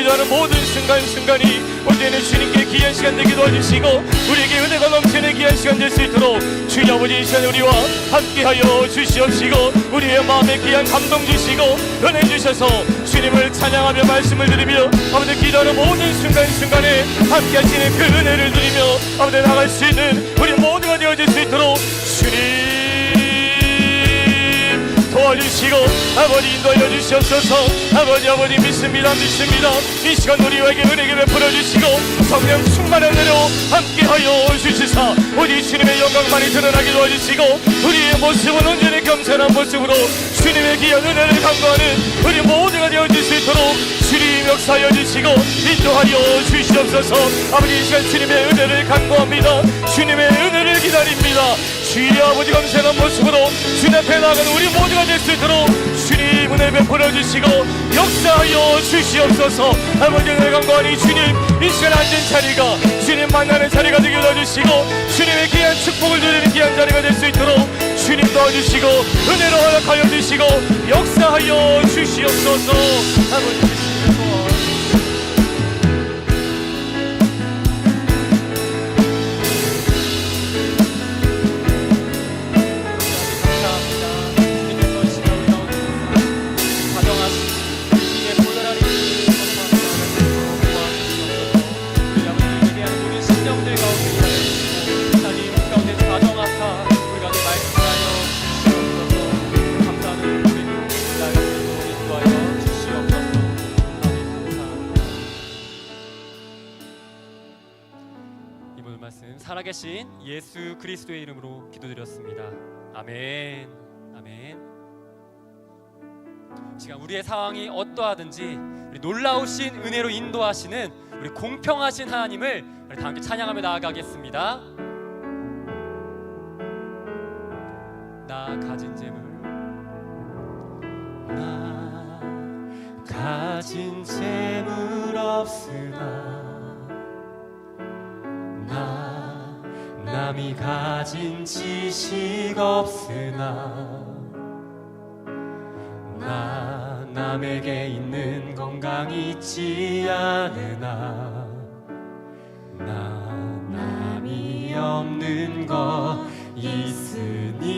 기도하는 모든 순간순간이 언제는 주님께 귀한 시간 되기도 해주시고 우리에게 은혜가 넘치는 귀한 시간 될 수 있도록 주님 아버지 이 시간 우리와 함께하여 주시옵시고 우리의 마음에 귀한 감동 주시고 은혜 주셔서 주님을 찬양하며 말씀을 드리며 아버지 기도하는 모든 순간순간에 함께하시는 그 은혜를 누리며 아버지 나갈 수 있는 우리 모두가 되어질 수 있도록 주님 도와주시고 아버지 인도하여 주시옵소서. 아버지 믿습니다. 이 시간 우리에게 은혜를 베풀어 주시고 성령 충만한 은혜로 함께하여 주시사 우리 주님의 영광만이 드러나게 도와주시고 우리의 모습은 언제나 겸손한 모습으로 주님의 귀한 은혜를 간구하는 우리 모두가 되어질 수 있도록 주님 역사하여 주시고 인도하여 주시옵소서. 아버지 이 시간 주님의 은혜를 간구합니다. 주님의 은혜를 기다립니다. 주의 아버지 감사한 모습으로 주님 앞에 나가는 우리 모두가 될 수 있도록 주님 은혜 베풀어 주시고 역사하여 주시옵소서. 아버지 은혜 간구하니 주님 이 시간 앉은 자리가 주님 만나는 자리가 되게 도와주시고 주님의 귀한 축복을 누리는 귀한 자리가 될 수 있도록 주님 도와주시고 은혜로 허락하여 주시고 역사하여 주시옵소서. 아버지 주님의 도와 살아계신 예수 그리스도의 이름으로 기도드렸습니다. 아멘. 아멘. 시간 우리의 상황이 어떠하든지 우리 놀라우신 은혜로 인도하시는 우리 공평하신 하나님을 우리 다 함께 찬양하며 나아가겠습니다. 나 가진 재물 나 가진 재물 없으나 남이 가진 지식 없으나 나 남에게 있는 건강 있지 않으나 나 남이 없는 것 있으니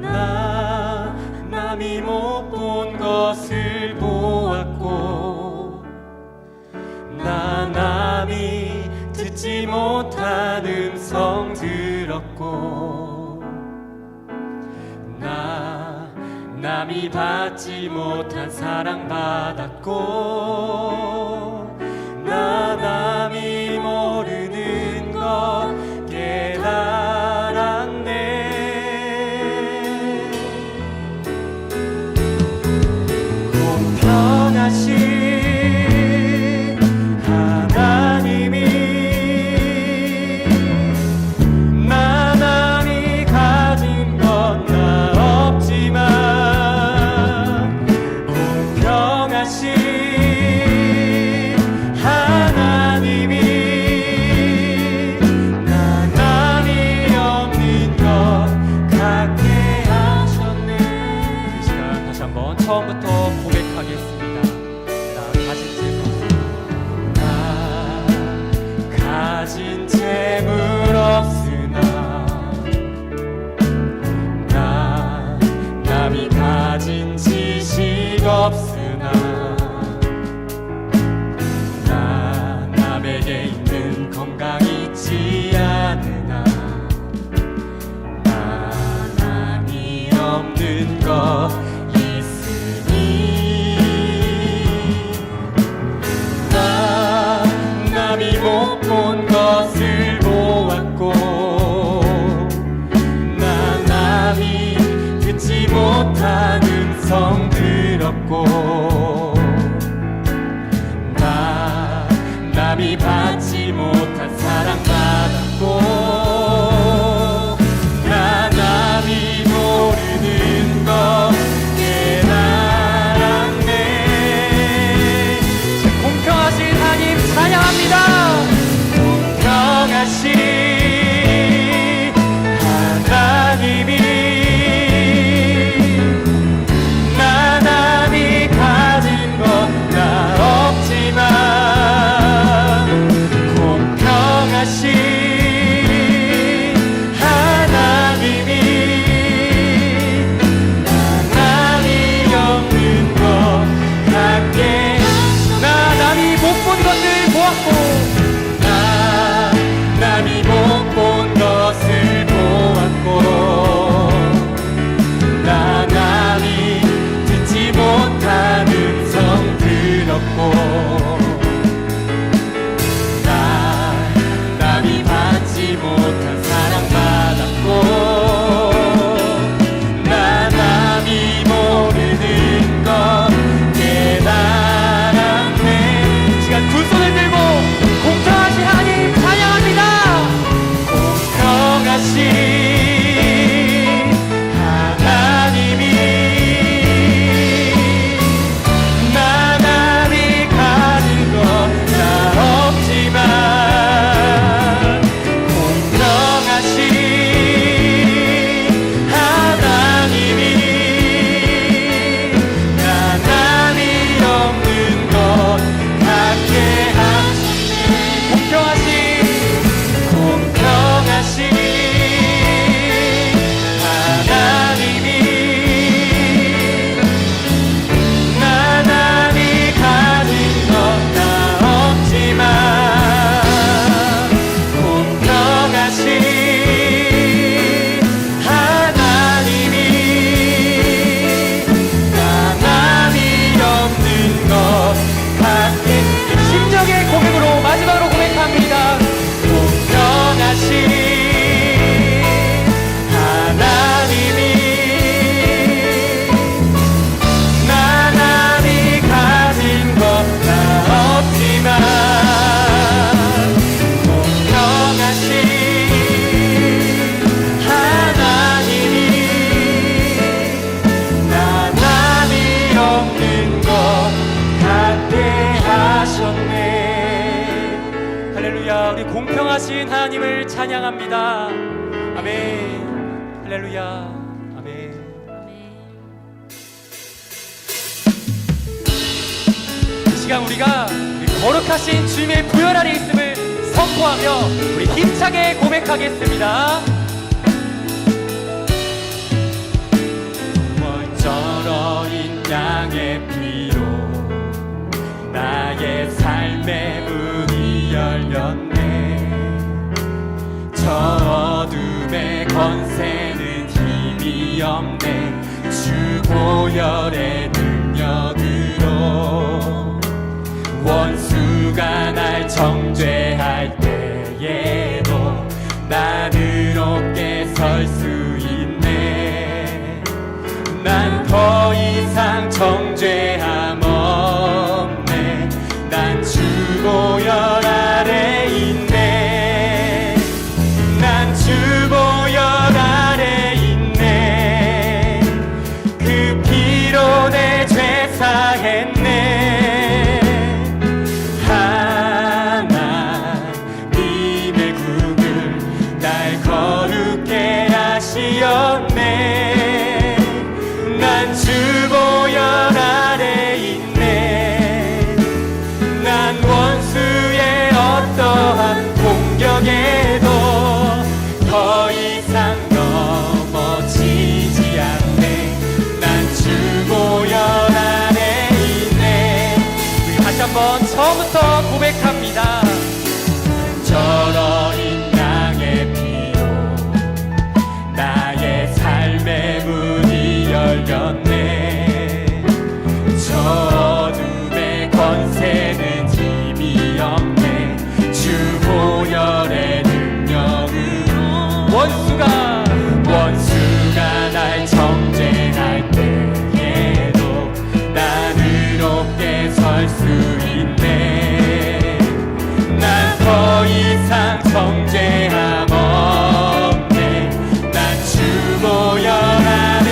나 남이 못 본 것을 보았고 나 남이 듣지 못한 음성 들었고 나 남이 받지 못한 사랑 받았고 나 남이 모르는 것 깨달았네. 공평하신 처음부터 고백하겠습니다. 나 가진 재물 없으나 나 남이 가진 지식 없으나 나 남에게 있는 건강 있지 않으나 나 남이 없는 것 남이 못 본 것을 보았고 나 남이 듣지 못한 음성 들었고 나 남이 받지 못한 사랑 받았고 나 남이 모르는 것 깨달았네. 공평하신 하나님 찬양합니다. 공평하신 하나님이 나 남이 우리 공평하신 하나님을 찬양합니다. 아멘. 할렐루야. 아멘. 이 시간 우리가 거룩하신 주님의 보혈 아래 있음을 선포하며 우리 힘차게 고백하겠습니다. 어린 양의 피로 나의 삶의 문이 열렸네. 저 어둠의 권세는 힘이 없네. 주 보혈의 능력으로 원수가 날 정죄할 때에도 나는 높게 설 수 있네. 난 더 이상 정죄함 없네. 난 주 보혈 아래 있네. 난 주 보혈 아래 있네. 그 피로 내 죄 사했네. 하나님의 국을 날 거룩게 하시었네. 난 주 보혈 아래 있네. 난 원수의 어떠한 공격에도 더 이상 넘어지지 않네. 난 주 보혈 아래 있네. 우리 다시 한번 처음부터 고백합니다. 저러인 양의 피로 나의 삶의 문이 열렸네. 저 어둠의 권세는 힘이 없네. 주 보혈의 능력으로 원수가 날 정죄할 때에도 나는 높게 설 수 있네. 난 더 이상 정죄함 없네. 난 주 보혈 아래,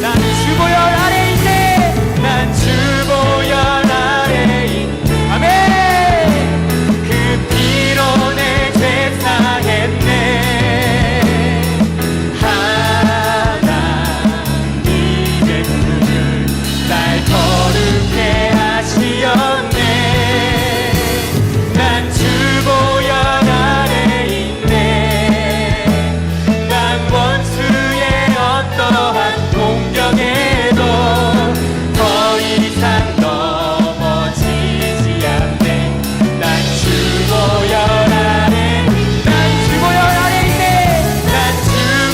난 주 보혈 아래 있네. 난 주 보혈 아래 있네. 아멘. 그 피로 내 죄 사했네. 하나님의 국을 날 거룩게 하시었네. 난 주 보혈 아래 있네. 난 원수의 어떠한 공격에도 더 이상 넘어지지 않네. 난 주 보혈 아래, 난 주 보혈 아래 있네. 난 주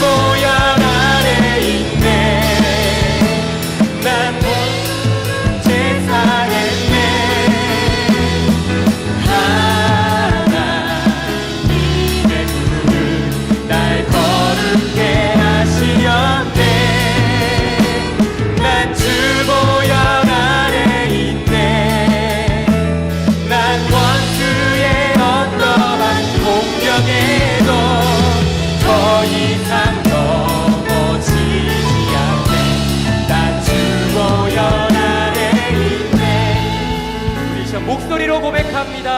보혈 아래 있네. 난 죄 사했네. 하나님의 국을 날 거룩게 하시었네. 난 주 보혈 아래 있네. 난 원수의 어떠한 공격에도 더 이상 넘어지지 않네. 난 주 보혈 아래 있네. 우리 시간 목소리로 고백합니다.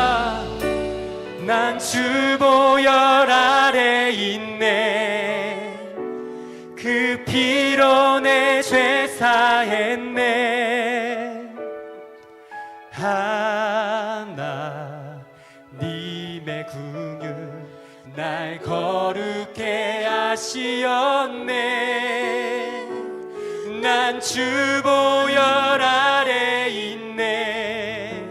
난 주 보혈 아래 있네. 그 피로 내 죄 사했네. 하나님의 긍휼 날 거룩게 하시었네. 난 주 보혈 아래 있네.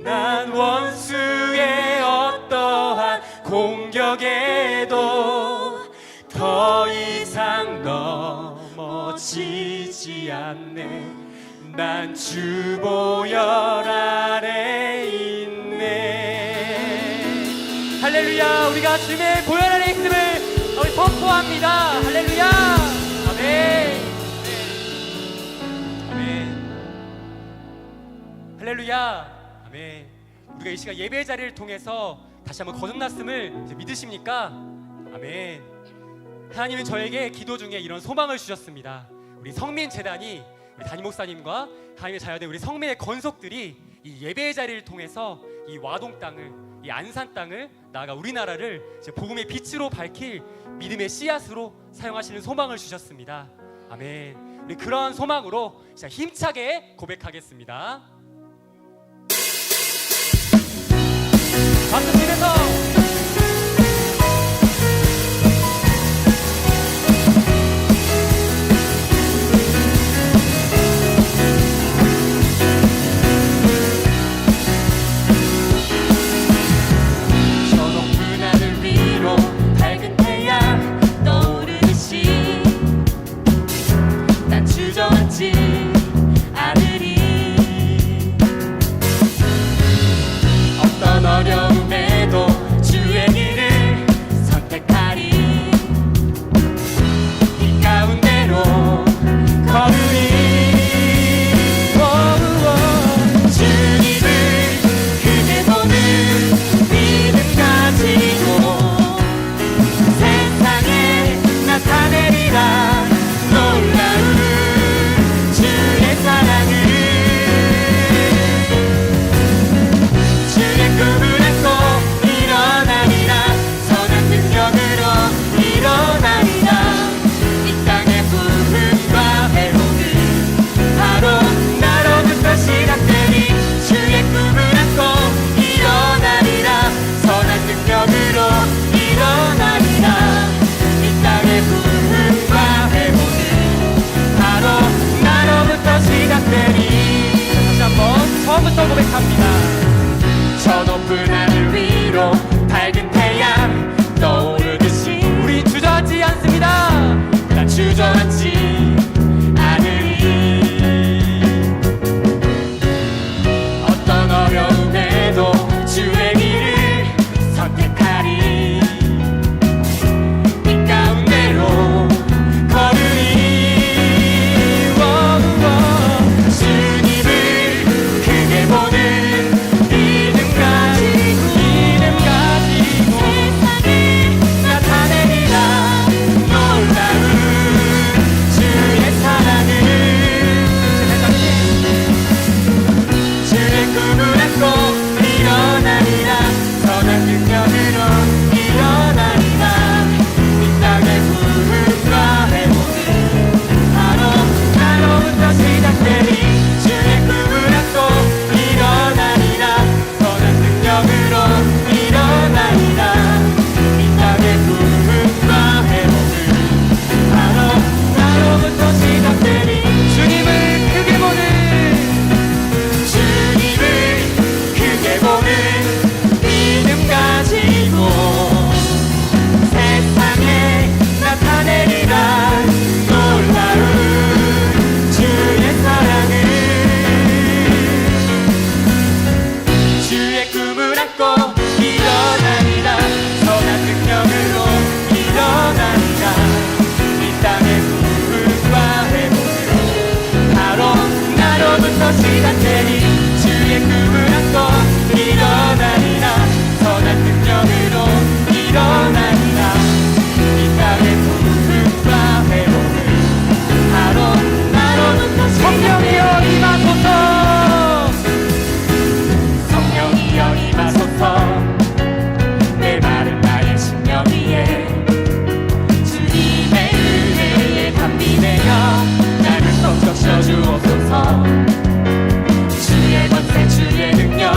난 원수의 어떠한 공격에도 더 이상 넘어지지 않네. 난 주 보혈 아래 있네. 할렐루야. 우리가 주님의 보혈 아래 있음을 우리 선포합니다. 할렐루야. 아멘. 아멘. 할렐루야. 아멘. 우리가 이 시간 예배 자리를 통해서 다시 한번 거듭났음을 믿으십니까? 아멘. 하나님은 저에게 기도 중에 이런 소망을 주셨습니다. 우리 성민 재단이 우리 담임 목사님과 하나님의 자녀된 우리 성민의 건속들이 이 예배의 자리를 통해서 이 와동 땅을 이 안산 땅을 나아가 우리나라를 이제 복음의 빛으로 밝힐 믿음의 씨앗으로 사용하시는 소망을 주셨습니다. 아멘. 우리 그런 소망으로 힘차게 고백하겠습니다. 박수 치면서 처음부터 고백합니다. 저 높은 하늘 위로 밝은 태양 떠오르듯이 우리 주저하지 않습니다. 난 주저하지 않으리. 어떤 어려움에도 주의 길을 선택하리. 빛 가운데로 걸으리. 시작되니 주의 꿈을 안고 일어나리라. 선한 능력으로 일어나리라. 이 땅의 부흥과 회복을 하루하루부터 성령이여 임하소서. 성령이여 임하소서. 내 마른 나의 심령 위에 주님의 은혜에 담비되어 나를 썩 적셔주옵소서. 주의 권세 주의 능력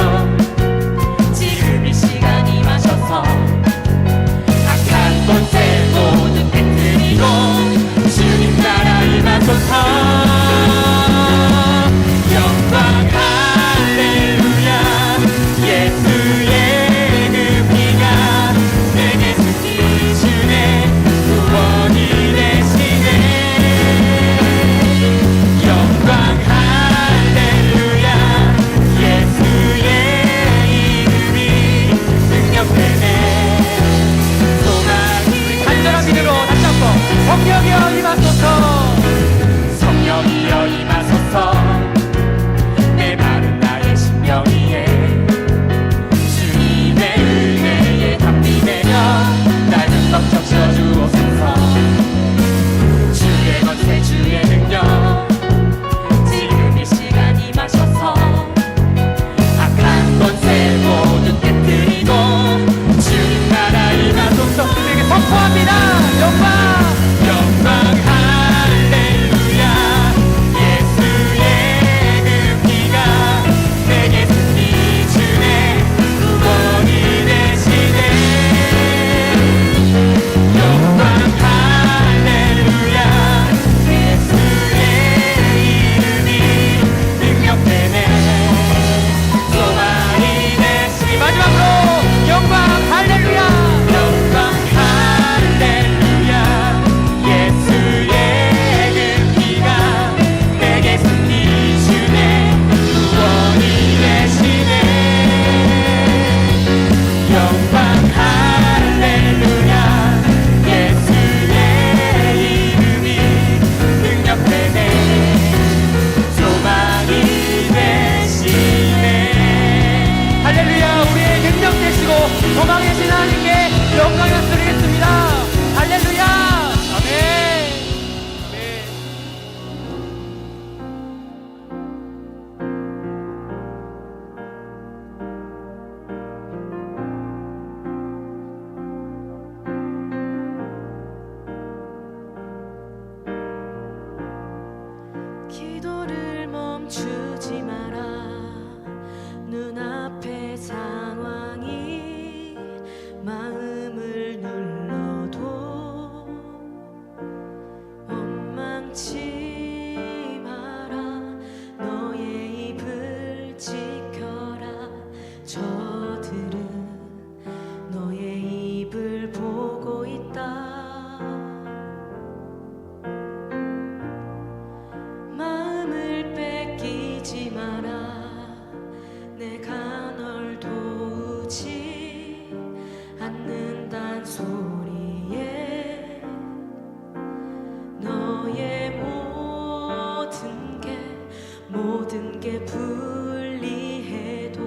모든 게 불리해도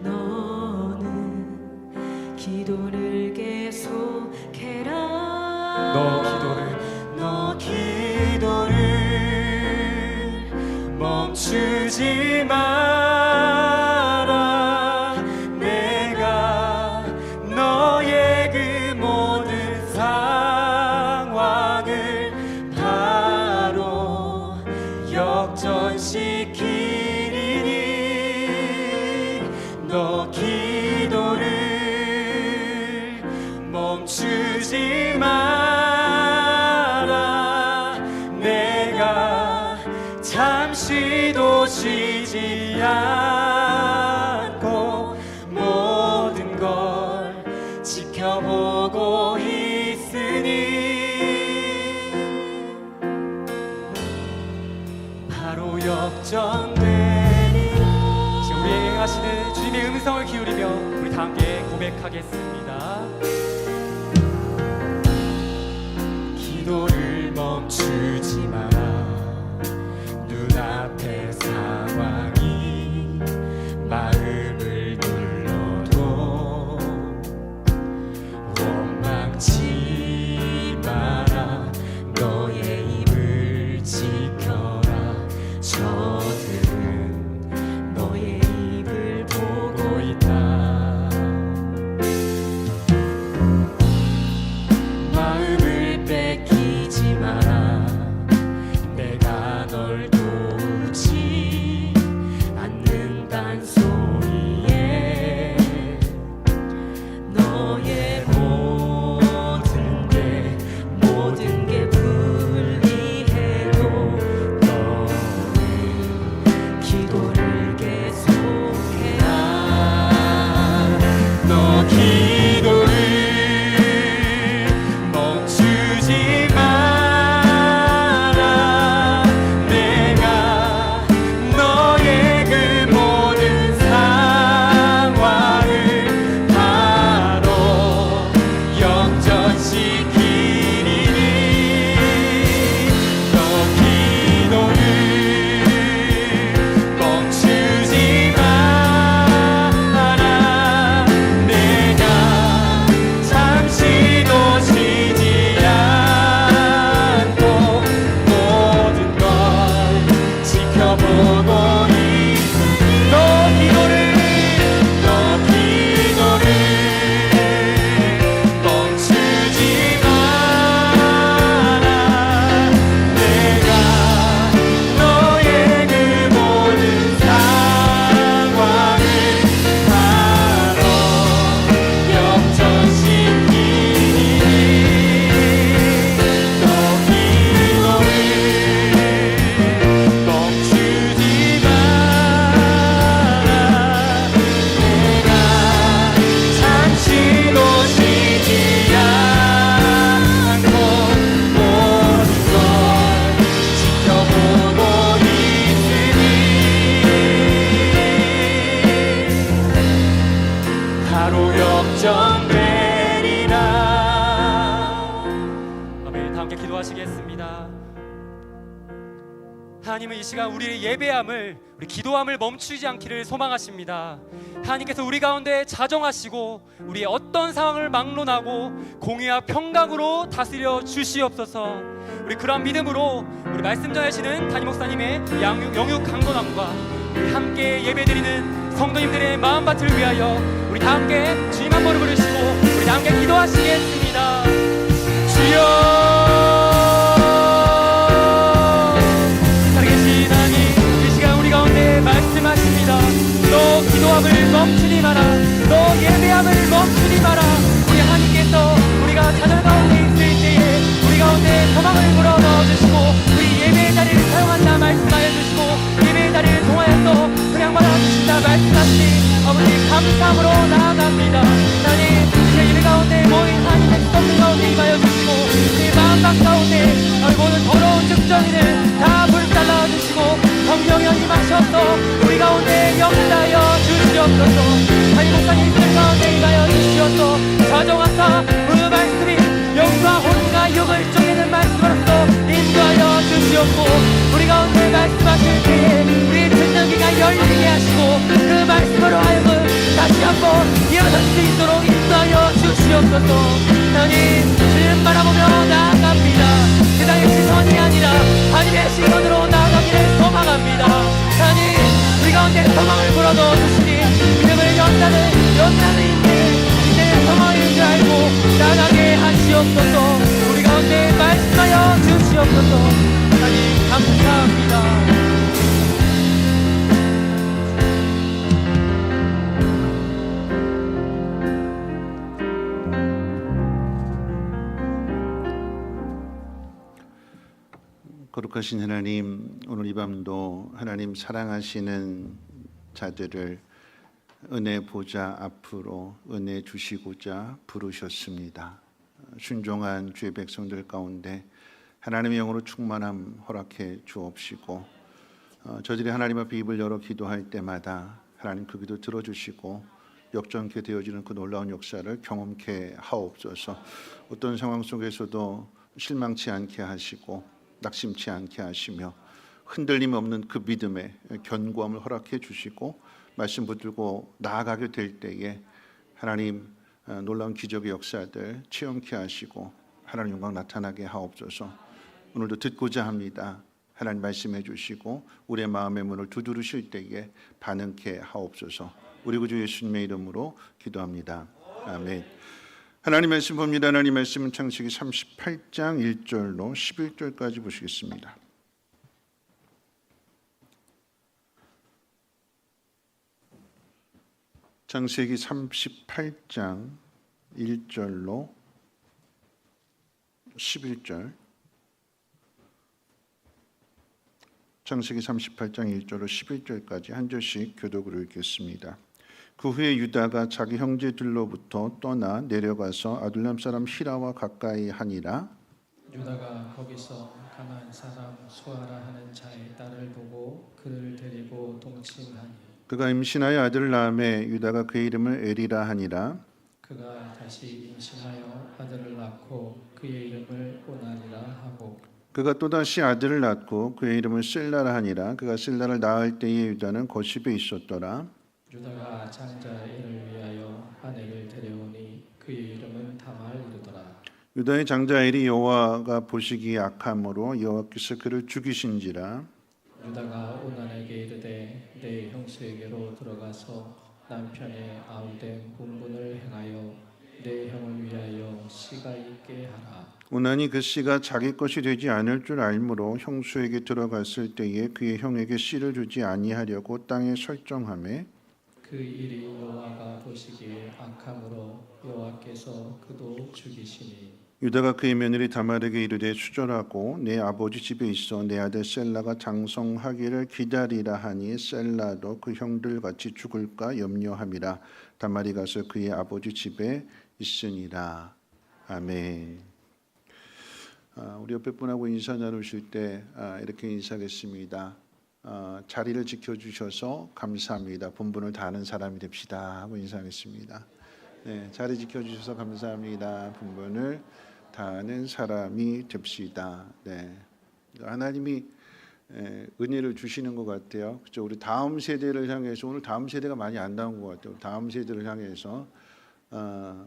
너는 기도를 계속해라. 너 기도를 멈추지 마라. 내가 너의 그 모든 상황을 바로 역전시키리니 너 기도를 멈추지 마라. 내가 잠시도 쉬지 않고 모든 걸 지켜보고 있으니 바로 역전되리. 지금 우리에게 행하시는 주님의 음성을 기울이며 우리 다 함께 고백하겠습니다. 기도를 멈추지 마라. 눈앞의 상황이 마음을 눌러도 원망치 마라. 너의 입을 지켜라. 저들은 너의 입을 보고 있다. 마음을 뺏기지 마라. 내가 널 도우지 않는단 소리에 너의 모든 게 불리해도 너는 기도를 계속해라. 너 기도를 멈추지 마라. 내가 너의 그 모든 상황을 바로 역전시키리니 너 기도를 멈추지 마라. 내가 잠시도 쉬지 않고 모든 걸 지켜보고 있으니 너 기도를 멈추지 마라. 내가 너의 그 모든 상황을 바로 역전시키니 너 기도를 멈추지 마라. 내가 잠시도 쉬지 않고 모든 걸 지켜보고 있으니 바로 역전되리라. 아멘. 다 함께 기도하시겠습니다. 하나님은 이 시간 우리의 예배함을, 우리 기도함을 멈추지 않기를 소망하십니다. 하나님께서 우리 가운데 자정하시고 우리의 어떤 상황을 막론하고 공의와 평강으로 다스려 주시옵소서. 우리 그러한 믿음으로 우리 말씀 전하시는 담임 목사님의 영육 강건함과 우리 함께 예배드리는 성도님들의 마음밭을 위하여 우리 다 함께 주님 한 번을 부르시고 우리 다 함께 기도하시겠습니다. 주여, 살아계신 하나님, 이 시간 우리 가운데 말씀하십니다. 너 기도함을 멈추지 마라. 너 예배함을 멈추지 마라. 우리 하나님께서 우리가 좌절 가운데 있을 때에 우리 가운데 소망을 불어넣어 주시고 우리 예배의 자리를 사용한다 말씀하여 주시고 예배의 자리를 통하여서 그냥받아 주신다 말씀하시니 아버지 감사함으로 나아갑니다. 하나님, 이제 예배 가운데 모인 하나님의 수없는 가운데 임하여 주시고 이 마음방 가운데 모든 더러운 측정인을 다 불살라 주시고 성령여 임하셔서 우리 가운데 역사하여 주시옵소서. 하나님 목사님 들 가운데 임하여 주시옵소서. 자정하사 그 말씀이 영과 혼과 육을 쪼개는 말씀으로서 인도하여 주시옵고 우리 가운데 말씀하실 때에 우리 말씀으로 하여금 다시 한번 일어설 수 있도록 인도하여 주시옵소서. 하나님 주님 바라보며 나아갑니다. 세상의 시선이 아니라 하나님의 시선으로 나아가기를 소망합니다. 하나님 우리 가운데 소망을 불어넣어 주시니 믿음을 연단을 있는 이제 소망인 줄 알고 나가게 하시옵소서. 우리 가운데 말씀하여 주시옵소서. 하나님 감사합니다. 거룩하신 하나님, 오늘 이 밤도 하나님 사랑하시는 자들을 은혜 보좌 앞으로 은혜 주시고자 부르셨습니다. 순종한 주의 백성들 가운데 하나님의 영으로 충만함 허락해 주옵시고, 저들이 하나님 앞에 입을 열어 기도할 때마다 하나님 그 기도 들어주시고 역전케 되어지는 그 놀라운 역사를 경험케 하옵소서. 어떤 상황 속에서도 실망치 않게 하시고 낙심치 않게 하시며 흔들림 없는 그 믿음의 견고함을 허락해 주시고 말씀 붙들고 나아가게 될 때에 하나님 놀라운 기적의 역사들 체험케 하시고 하나님 영광 나타나게 하옵소서. 오늘도 듣고자 합니다. 하나님 말씀해 주시고 우리의 마음의 문을 두드리실 때에 반응케 하옵소서. 우리 구주 예수님의 이름으로 기도합니다. 아멘. 하나님 말씀 봅니다. 하나님 말씀은 창세기 38장 1절로 11절까지 보시겠습니다. 창세기 38장 1절로 11절. 창세기 38장 1절로 11절까지 한 절씩 교독으로 읽겠습니다. 그 후에 유다가 자기 형제들로부터 떠나 내려가서 아둘람 사람 히라와 가까이 하니라. 유다가 거기서 가나안 사람 수아라 하는 자의 딸을 보고 그를 데리고 동침하니 그가 임신하여 아들을 낳음에 유다가 그의 이름을 에리라 하니라. 그가 다시 임신하여 아들을 낳고 그의 이름을 오나니라 하고 그가 또다시 아들을 낳고 그의 이름을 셀라라 하니라. 그가 셀라를 낳을 때에 유다는 거십에 있었더라. 유다가 장자 엘을 위하여 아내를 데려오니 그의 이름은 다말 이르더라. 유다의 장자 엘이 여호와가 보시기에 악함으로 여호와께서 그를 죽이신지라. 유다가 오난에게 이르되 내 형수에게로 들어가서 남편의 아우된 분분을 행하여 내 형을 위하여 씨가 있게 하라. 오난이 그 씨가 자기 것이 되지 않을 줄 알므로 형수에게 들어갔을 때에 그의 형에게 씨를 주지 아니하려고 땅에 설정하매 그 일이 여호와가 보시기에 악함으로 여호와께서 그도 죽이시니 유다가 그의 며느리 다말에게 이르되 수절하고 내 아버지 집에 있어 내 아들 셀라가 장성하기를 기다리라 하니 셀라도 그 형들 같이 죽을까 염려함이라. 다말이 가서 그의 아버지 집에 있으니라. 아멘. 우리 옆에 분하고 인사 나누실 때 이렇게 인사하겠습니다. 자리를 지켜주셔서 감사합니다. 본분을 다하는 사람이 됩시다 하고 인사하겠습니다. 네, 자리 지켜주셔서 감사합니다. 본분을 다하는 사람이 됩시다. 네, 하나님이 은혜를 주시는 것 같아요. 그렇죠? 우리 다음 세대를 향해서 오늘 다음 세대가 많이 안 나온 것 같아요. 다음 세대를 향해서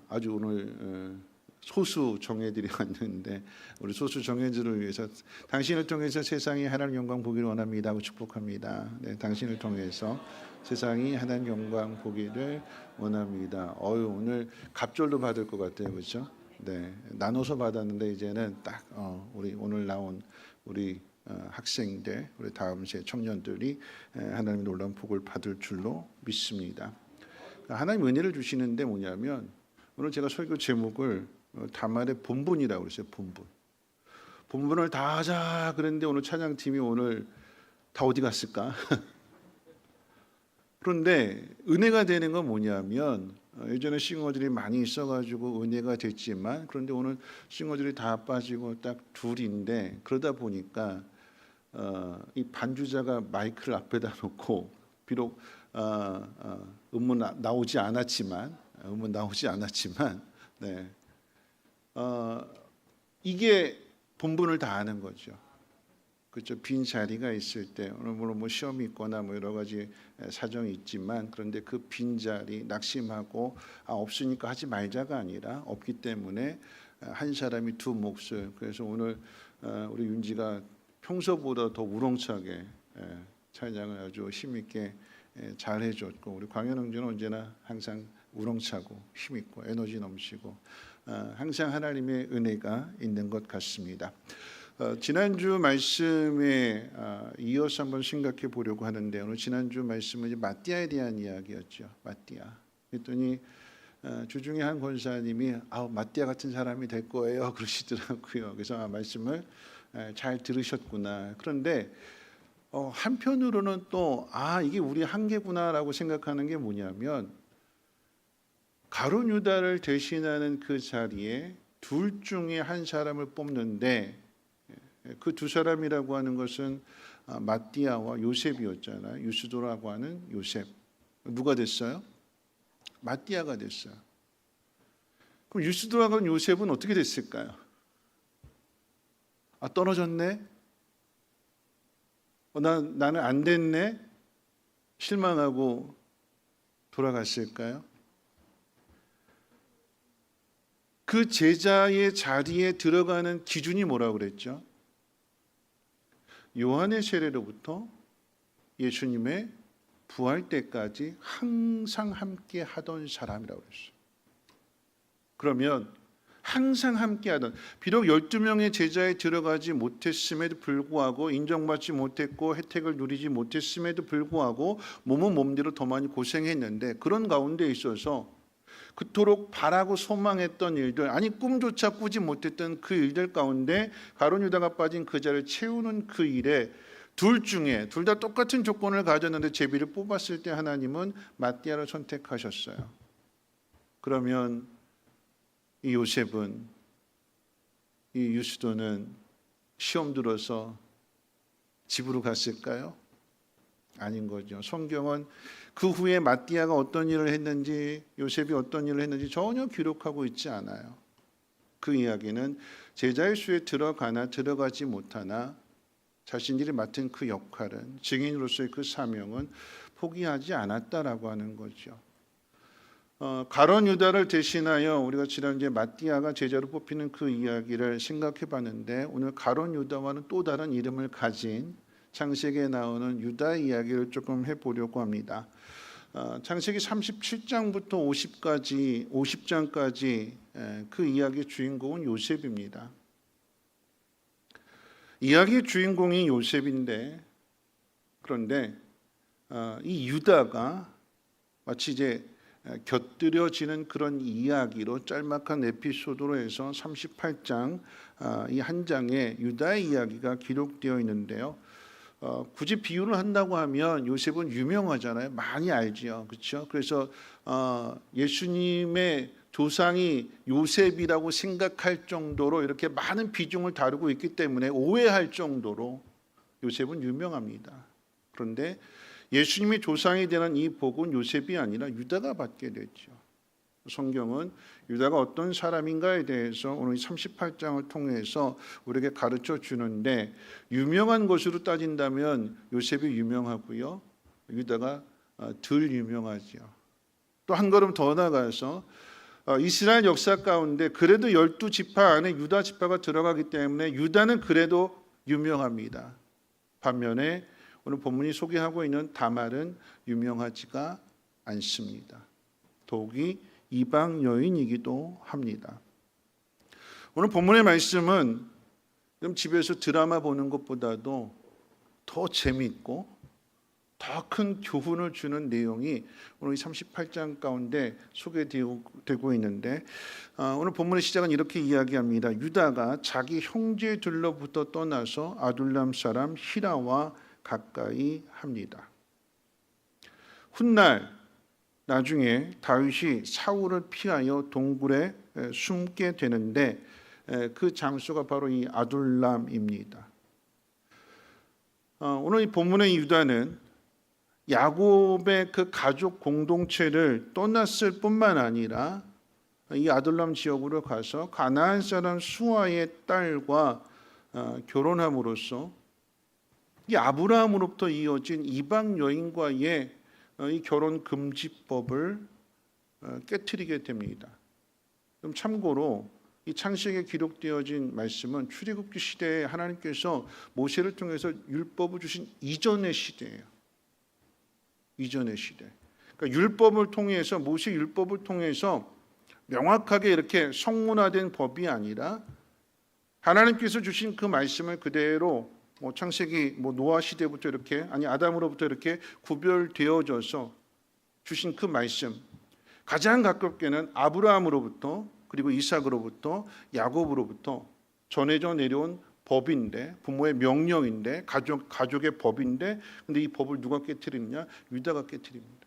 아주 오늘 소수 정예들이 왔는데 우리 소수 정예들을 위해서 당신을 통해서 세상이 하나님 영광 보기를 원합니다 하고 축복합니다. 네, 당신을 통해서 세상이 하나님 영광 보기를 원합니다. 오늘 갑절도 받을 것 같아요, 그렇죠? 네, 나눠서 받았는데 이제는 딱 우리 오늘 나온 우리 학생들, 우리 다음 세 청년들이 하나님의 놀라운 복을 받을 줄로 믿습니다. 하나님 은혜를 주시는데 뭐냐면 오늘 제가 설교 제목을 다말의 본분이라고 그랬어요. 본분을 다 하자 그랬는데 오늘 찬양팀이 오늘 다 어디 갔을까? 그런데 은혜가 되는 건 뭐냐면 예전에 싱어들이 많이 있어가지고 은혜가 됐지만 그런데 오늘 싱어들이 다 빠지고 딱 둘인데 그러다 보니까 이 반주자가 마이크를 앞에다 놓고 비록 음문 나오지 않았지만 네. 이게 본분을 다하는 거죠. 그렇죠. 빈 자리가 있을 때 오늘 물론 뭐 시험이 있거나 뭐 여러 가지 사정이 있지만 그런데 그 빈 자리 낙심하고 없으니까 하지 말자가 아니라 없기 때문에 한 사람이 두 몫을 그래서 오늘 우리 윤지가 평소보다 더 우렁차게 찬양을 아주 힘있게 잘 해줬고 우리 광현 형제는 언제나 항상 우렁차고 힘있고 에너지 넘치고 항상 하나님의 은혜가 있는 것 같습니다. 지난주 말씀에 이어서 한번 생각해 보려고 하는데 오늘 지난주 말씀은 이제 마띠아에 대한 이야기였죠. 마띠아. 그랬더니 주중에 한 권사님이 마띠아 같은 사람이 될 거예요 그러시더라고요. 그래서 말씀을 잘 들으셨구나. 그런데 한편으로는 또 이게 우리 한계구나라고 생각하는 게 뭐냐면 가룟 유다를 대신하는 그 자리에 둘 중에 한 사람을 뽑는데 그 두 사람이라고 하는 것은 마띠아와 요셉이었잖아요. 유스도라고 하는 요셉. 누가 됐어요? 마띠아가 됐어요. 그럼 유스도라고 하는 요셉은 어떻게 됐을까요? 떨어졌네? 나는 안 됐네? 실망하고 돌아갔을까요? 그 제자의 자리에 들어가는 기준이 뭐라고 그랬죠? 요한의 세례로부터 예수님의 부활 때까지 항상 함께 하던 사람이라고 그랬어요. 그러면 항상 함께하던 비록 12명의 제자에 들어가지 못했음에도 불구하고 인정받지 못했고 혜택을 누리지 못했음에도 불구하고 몸은 몸대로 더 많이 고생했는데 그런 가운데 있어서 그토록 바라고 소망했던 일들 꿈조차 꾸지 못했던 그 일들 가운데 가룟 유다가 빠진 그 자를 채우는 그 일에 둘 중에 둘 다 똑같은 조건을 가졌는데 제비를 뽑았을 때 하나님은 마띠아를 선택하셨어요. 그러면 이 요셉은 이 유스도는 시험 들어서 집으로 갔을까요? 아닌 거죠. 성경은 그 후에 마띠아가 어떤 일을 했는지 요셉이 어떤 일을 했는지 전혀 기록하고 있지 않아요. 그 이야기는 제자의 수에 들어가나 들어가지 못하나 자신들이 맡은 그 역할은 증인으로서의 그 사명은 포기하지 않았다라고 하는 거죠. 가룟 유다를 대신하여 우리가 지난주에 마띠아가 제자로 뽑히는 그 이야기를 생각해 봤는데 오늘 가룟 유다와는 또 다른 이름을 가진 창세기에 나오는 유다 이야기를 조금 해보려고 합니다. 창세기 37장부터 50장까지 그 이야기의 주인공은 요셉입니다. 이야기의 주인공이 요셉인데 그런데 이 유다가 마치 이제 곁들여지는 그런 이야기로 짤막한 에피소드로 해서 38장 이 한 장에 유다의 이야기가 기록되어 있는데요. 굳이 비유를 한다고 하면 요셉은 유명하잖아요. 많이 알지요. 그렇죠? 그래서 예수님의 조상이 요셉이라고 생각할 정도로 이렇게 많은 비중을 다루고 있기 때문에 오해할 정도로 요셉은 유명합니다. 그런데 예수님이 조상이 되는 이 복은 요셉이 아니라 유다가 받게 됐죠. 성경은 유다가 어떤 사람인가에 대해서 오늘 38장을 통해서 우리에게 가르쳐 주는데 유명한 것으로 따진다면 요셉이 유명하고요. 유다가 덜 유명하죠. 또 한 걸음 더 나가서 이스라엘 역사 가운데 그래도 12지파 안에 유다 지파가 들어가기 때문에 유다는 그래도 유명합니다. 반면에 오늘 본문이 소개하고 있는 다말은 유명하지가 않습니다. 더욱이 이방 여인이기도 합니다. 오늘 본문의 말씀은 집에서 드라마 보는 것보다도 더 재미있고 더 큰 교훈을 주는 내용이 오늘 38장 가운데 소개되고 있는데 오늘 본문의 시작은 이렇게 이야기합니다. 유다가 자기 형제들로부터 떠나서 아둘람 사람 히라와 가까이 합니다. 훗날 나중에 다윗이 사울을 피하여 동굴에 숨게 되는데 그 장소가 바로 이 아둘람입니다. 오늘 이 본문의 유다는 야곱의 그 가족 공동체를 떠났을 뿐만 아니라 이 아둘람 지역으로 가서 가나안 사람 수아의 딸과 결혼함으로써 이 아브라함으로부터 이어진 이방 여인과의 이 결혼 금지법을 깨트리게 됩니다. 그럼 참고로 이 창세기에 기록되어진 말씀은 출애굽기 시대에 하나님께서 모세를 통해서 율법을 주신 이전의 시대예요. 이전의 시대. 그러니까 율법을 통해서 모세 율법을 통해서 명확하게 이렇게 성문화된 법이 아니라 하나님께서 주신 그 말씀을 그대로 창세기 노아 시대부터 이렇게 아담으로부터 이렇게 구별되어져서 주신 그 말씀, 가장 가깝게는 아브라함으로부터 그리고 이삭으로부터 야곱으로부터 전해져 내려온 법인데, 부모의 명령인데, 가족의 법인데, 근데 이 법을 누가 깨트리느냐? 유다가 깨트립니다.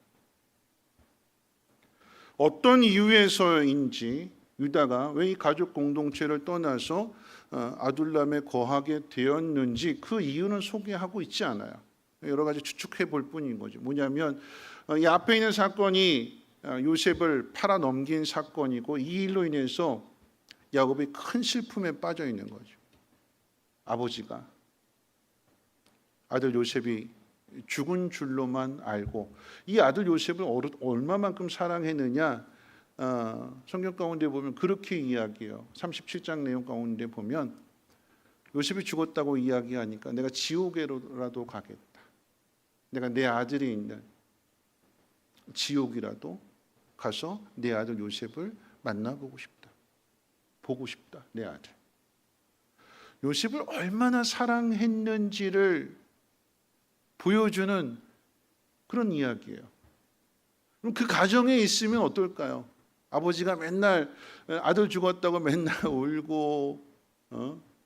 어떤 이유에서인지 유다가 왜 이 가족 공동체를 떠나서 아둘람에 거하게 되었는지 그 이유는 소개하고 있지 않아요. 여러 가지 추측해 볼 뿐인 거죠. 뭐냐면 이 앞에 있는 사건이 요셉을 팔아 넘긴 사건이고 이 일로 인해서 야곱이 큰 슬픔에 빠져 있는 거죠. 아버지가 아들 요셉이 죽은 줄로만 알고 이 아들 요셉을 얼마만큼 사랑했느냐, 성경 가운데 보면 그렇게 이야기해요. 37장 내용 가운데 보면 요셉이 죽었다고 이야기하니까 내가 지옥에라도 가겠다. 내가 내 아들이 있는 지옥이라도 가서 내 아들 요셉을 만나보고 싶다. 보고 싶다. 내 아들. 요셉을 얼마나 사랑했는지를 보여주는 그런 이야기예요. 그럼 그 가정에 있으면 어떨까요? 아버지가 맨날 아들 죽었다고 맨날 울고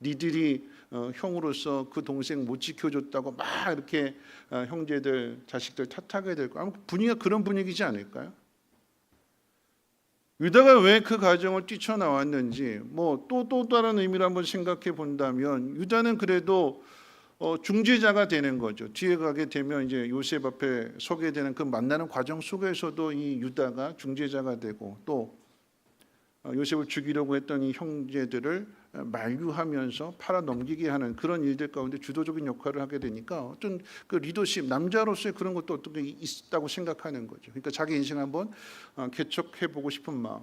니들이 형으로서 그 동생 못 지켜줬다고 막 이렇게 형제들 자식들 탓하게 될 거. 아마 분위기가 그런 분위기지 않을까요? 유다가 왜 그 가정을 뛰쳐나왔는지 또 다른 의미를 한번 생각해 본다면 유다는 그래도 중재자가 되는 거죠. 뒤에 가게 되면 이제 요셉 앞에 서게 되는 그 만나는 과정 속에서도 이 유다가 중재자가 되고 또 요셉을 죽이려고 했던 이 형제들을 만류하면서 팔아 넘기게 하는 그런 일들 가운데 주도적인 역할을 하게 되니까 어떤 그 리더십, 남자로서의 그런 것도 어떻게 있다고 생각하는 거죠. 그러니까 자기 인생 한번 개척해 보고 싶은 마음.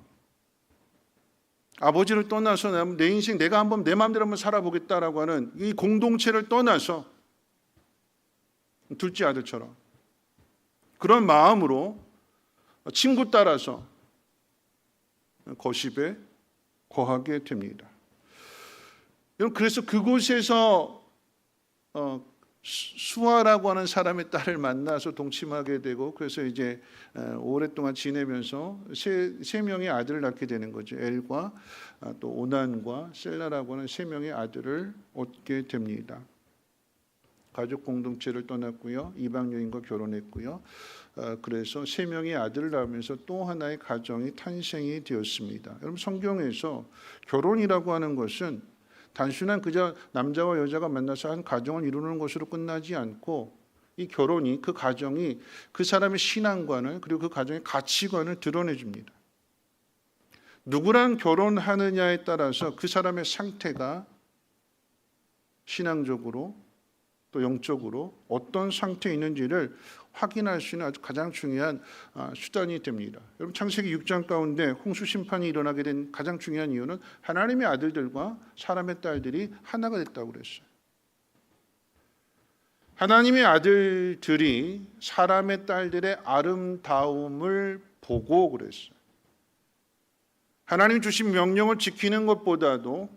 아버지를 떠나서 내 인생 내가 한번 내 마음대로 한번 살아보겠다라고 하는 이 공동체를 떠나서 둘째 아들처럼 그런 마음으로 친구 따라서 거십에 거하게 됩니다. 여러분, 그래서 그곳에서 수아라고 하는 사람의 딸을 만나서 동침하게 되고 그래서 이제 오랫동안 지내면서 세 명의 아들을 낳게 되는 거죠. 엘과 또 오난과 셀라라고 하는 세 명의 아들을 얻게 됩니다. 가족 공동체를 떠났고요. 이방 여인과 결혼했고요. 그래서 세 명의 아들을 낳으면서 또 하나의 가정이 탄생이 되었습니다. 여러분, 성경에서 결혼이라고 하는 것은 단순한 그저 남자와 여자가 만나서 한 가정을 이루는 것으로 끝나지 않고 이 결혼이 그 가정이 그 사람의 신앙관을 그리고 그 가정의 가치관을 드러내줍니다. 누구랑 결혼하느냐에 따라서 그 사람의 상태가 신앙적으로 또 영적으로 어떤 상태에 있는지를 확인할 수 있는 아주 가장 중요한 수단이 됩니다. 여러분, 창세기 6장 가운데 홍수 심판이 일어나게 된 가장 중요한 이유는 하나님의 아들들과 사람의 딸들이 하나가 됐다고 그랬어요. 하나님의 아들들이 사람의 딸들의 아름다움을 보고 그랬어요. 하나님 주신 명령을 지키는 것보다도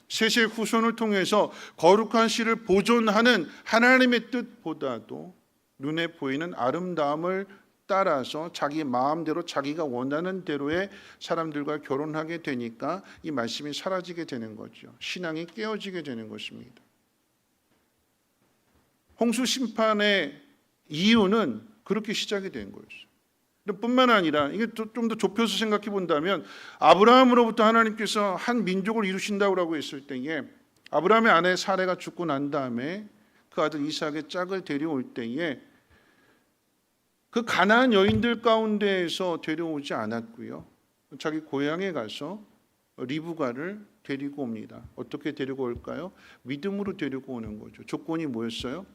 셋의 후손을 통해서 거룩한 씨를 보존하는 하나님의 뜻보다도 눈에 보이는 아름다움을 따라서 자기 마음대로 자기가 원하는 대로의 사람들과 결혼하게 되니까 이 말씀이 사라지게 되는 거죠. 신앙이 깨어지게 되는 것입니다. 홍수 심판의 이유는 그렇게 시작이 된 거였어요. 뿐만 아니라 이게 좀 더 좁혀서 생각해 본다면 아브라함으로부터 하나님께서 한 민족을 이루신다고 했을 때에 아브라함의 아내 사레가 죽고 난 다음에 그 아들 이삭의 짝을 데려올 때에 그 가나안 여인들 가운데에서 데려오지 않았고요. 자기 고향에 가서 리브가를 데리고 옵니다. 어떻게 데리고 올까요? 믿음으로 데리고 오는 거죠. 조건이 뭐였어요?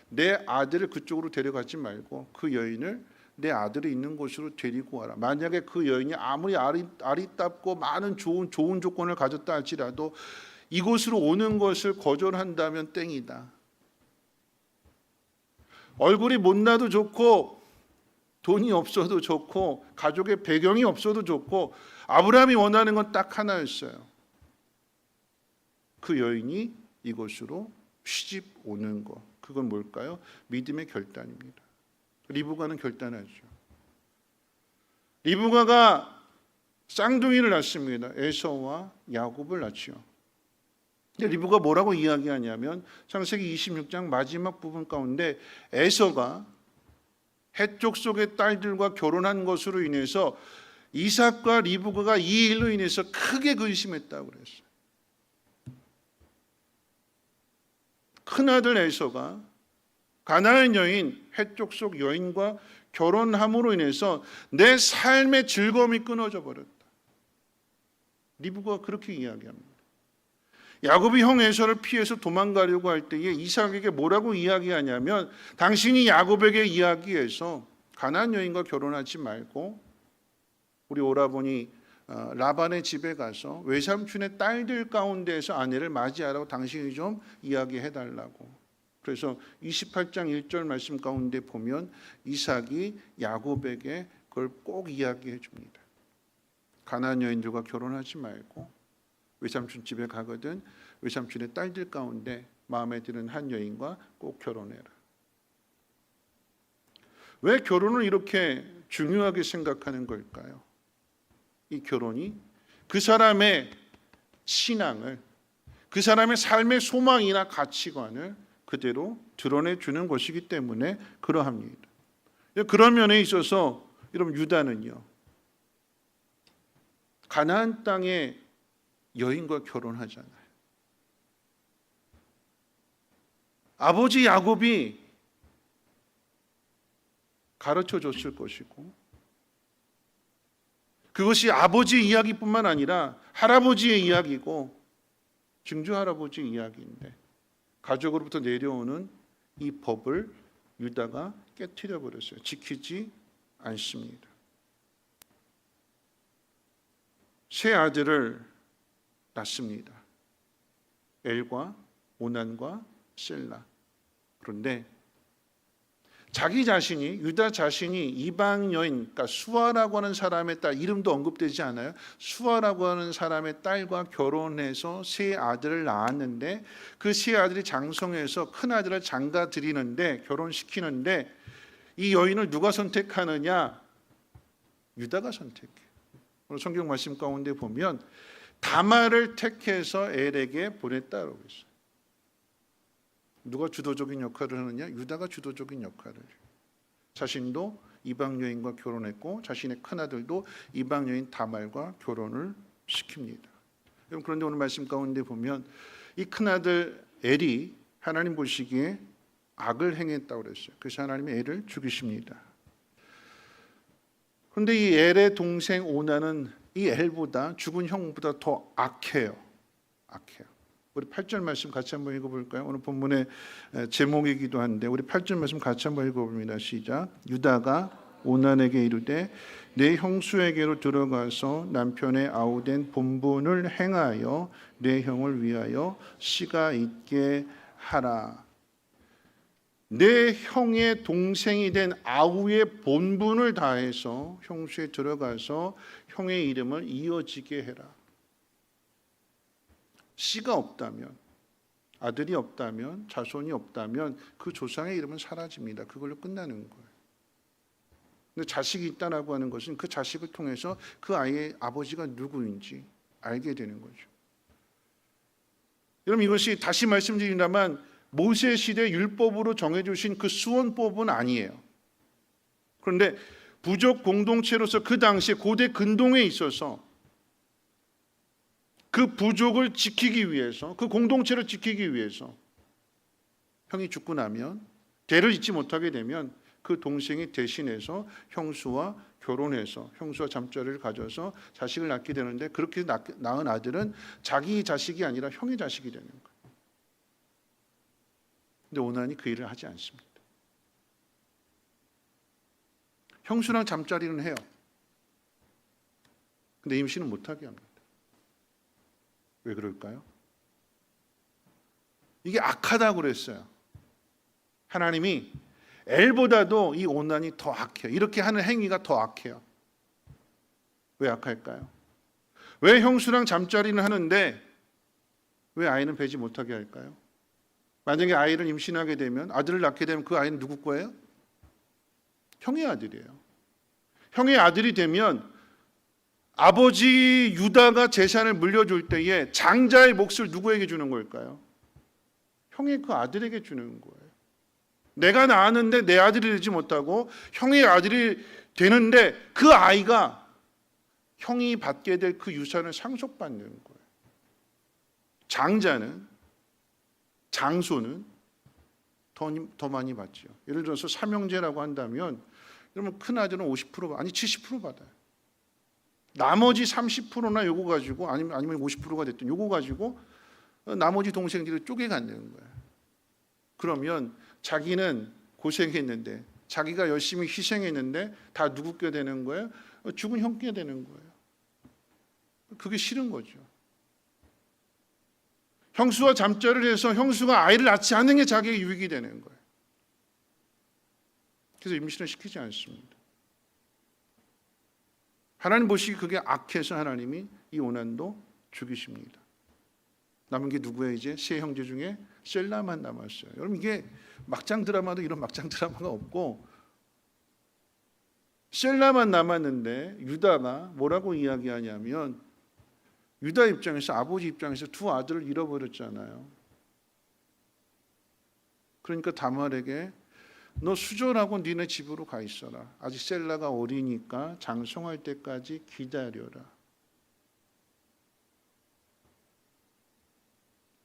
내 아들을 그쪽으로 데려가지 말고 그 여인을 내 아들이 있는 곳으로 데리고 와라. 만약에 그 여인이 아무리 아리답고 많은 좋은 조건을 가졌다 할지라도 이곳으로 오는 것을 거절한다면 땡이다. 얼굴이 못나도 좋고 돈이 없어도 좋고 가족의 배경이 없어도 좋고 아브라함이 원하는 건 딱 하나였어요. 그 여인이 이곳으로 시집 오는 것. 그건 뭘까요? 믿음의 결단입니다. 리브가는 결단하죠. 리브가가 쌍둥이를 낳습니다. 에서와 야곱을 낳죠. 근데 리브가 뭐라고 이야기하냐면 창세기 26장 마지막 부분 가운데 에서가 해족 속의 딸들과 결혼한 것으로 인해서 이삭과 리브가가 이 일로 인해서 크게 근심했다고 그랬어요. 큰아들 에서가 가나안 여인 해족 속 여인과 결혼함으로 인해서 내 삶의 즐거움이 끊어져 버렸다. 리브가가 그렇게 이야기합니다. 야곱이 형 에서를 피해서 도망가려고 할 때에 이삭에게 뭐라고 이야기하냐면 당신이 야곱에게 이야기해서 가나안 여인과 결혼하지 말고 우리 오라버니 라반의 집에 가서 외삼촌의 딸들 가운데에서 아내를 맞이하라고 당신이 좀 이야기해달라고. 그래서 28장 1절 말씀 가운데 보면 이삭이 야곱에게 그걸 꼭 이야기해 줍니다. 가나안 여인들과 결혼하지 말고 외삼촌 집에 가거든 외삼촌의 딸들 가운데 마음에 드는 한 여인과 꼭 결혼해라. 왜 결혼을 이렇게 중요하게 생각하는 걸까요? 이 결혼이 그 사람의 신앙을, 그 사람의 삶의 소망이나 가치관을 그대로 드러내주는 것이기 때문에 그러합니다. 그런 면에 있어서 여러분 유다는요, 가나안 땅의 여인과 결혼하잖아요. 아버지 야곱이 가르쳐 줬을 것이고 그것이 아버지 이야기뿐만 아니라 할아버지의 이야기고 증조 할아버지 이야기인데 가족으로부터 내려오는 이 법을 유다가 깨트려 버렸어요. 지키지 않습니다. 세 아들을 낳습니다. 엘과 오난과 셀라. 그런데 자기 자신이, 유다 자신이 이방 여인, 그러니까 수아라고 하는 사람의 딸, 이름도 언급되지 않아요. 수아라고 하는 사람의 딸과 결혼해서 세 아들을 낳았는데 그 세 아들이 장성해서 큰 아들을 장가 드리는데, 결혼시키는데 이 여인을 누가 선택하느냐? 유다가 선택해. 오늘 성경 말씀 가운데 보면 다말을 택해서 엘에게 보냈다라고 했어요. 누가 주도적인 역할을 하느냐? 유다가 주도적인 역할을 해요. 자신도 이방 여인과 결혼했고 자신의 큰아들도 이방 여인 다말과 결혼을 시킵니다. 그런데 오늘 말씀 가운데 보면 이 큰아들 엘이 하나님 보시기에 악을 행했다고 그랬어요. 그래서 하나님이 엘을 죽이십니다. 그런데 이 엘의 동생 오나는 이 엘보다, 죽은 형보다 더 악해요. 악해요. 우리 8절 말씀 같이 한번 읽어볼까요? 오늘 본문의 제목이기도 한데 우리 8절 말씀 같이 한번 읽어봅니다. 시작. 유다가 오난에게 이르되 내 형수에게로 들어가서 남편의 아우된 본분을 행하여 내 형을 위하여 씨가 있게 하라. 내 형의 동생이 된 아우의 본분을 다해서 형수에 들어가서 형의 이름을 이어지게 해라. 씨가 없다면, 아들이 없다면, 자손이 없다면 그 조상의 이름은 사라집니다. 그걸로 끝나는 거예요. 근데 자식이 있다라고 하는 것은 그 자식을 통해서 그 아이의 아버지가 누구인지 알게 되는 거죠. 여러분, 이것이 다시 말씀드린다면 모세 시대 율법으로 정해주신 그 수원법은 아니에요. 그런데 부족 공동체로서 그 당시에 고대 근동에 있어서 그 부족을 지키기 위해서, 그 공동체를 지키기 위해서 형이 죽고 나면, 대를 잇지 못하게 되면 그 동생이 대신해서 형수와 결혼해서 형수와 잠자리를 가져서 자식을 낳게 되는데 그렇게 낳은 아들은 자기 자식이 아니라 형의 자식이 되는 거예요. 근데 오난이 그 일을 하지 않습니다. 형수랑 잠자리는 해요. 근데 임신은 못하게 합니다. 왜 그럴까요? 이게 악하다고 그랬어요. 하나님이 엘보다도 이 오난이 더 악해요. 이렇게 하는 행위가 더 악해요. 왜 악할까요? 왜 형수랑 잠자리는 하는데 왜 아이는 배지 못하게 할까요? 만약에 아이를 임신하게 되면 아들을 낳게 되면 그 아이는 누구 거예요? 형의 아들이에요. 형의 아들이 되면 아버지 유다가 재산을 물려줄 때에 장자의 몫을 누구에게 주는 걸까요? 형의 그 아들에게 주는 거예요. 내가 낳았는데 내 아들이 되지 못하고 형의 아들이 되는데 그 아이가 형이 받게 될 그 유산을 상속받는 거예요. 장자는, 장소는 더 많이 받죠. 예를 들어서 삼형제라고 한다면 그러면 큰 아들은 50% 아니 70% 받아요. 나머지 30%나 요거 가지고 아니면 50%가 됐든 요거 가지고 나머지 동생들이 쪼개 갖는 거예요. 그러면 자기는 고생했는데 자기가 열심히 희생했는데 다 누구 께 되는 거예요? 죽은 형 께 되는 거예요. 그게 싫은 거죠. 형수와 잠자리를 해서 형수가 아이를 낳지 않는 게 자기의 유익이 되는 거예요. 그래서 임신을 시키지 않습니다. 하나님 보시기 그게 악해서 하나님이 이 오난도 죽이십니다. 남은 게 누구예요? 이제 세 형제 중에 셀라만 남았어요. 여러분 이게 막장 드라마도 이런 막장 드라마가 없고 셀라만 남았는데 유다가 뭐라고 이야기하냐면 유다 입장에서 아버지 입장에서 두 아들을 잃어버렸잖아요. 그러니까 다말에게 너 수절하고 니네 집으로 가 있어라. 아직 셀라가 어리니까 장성할 때까지 기다려라.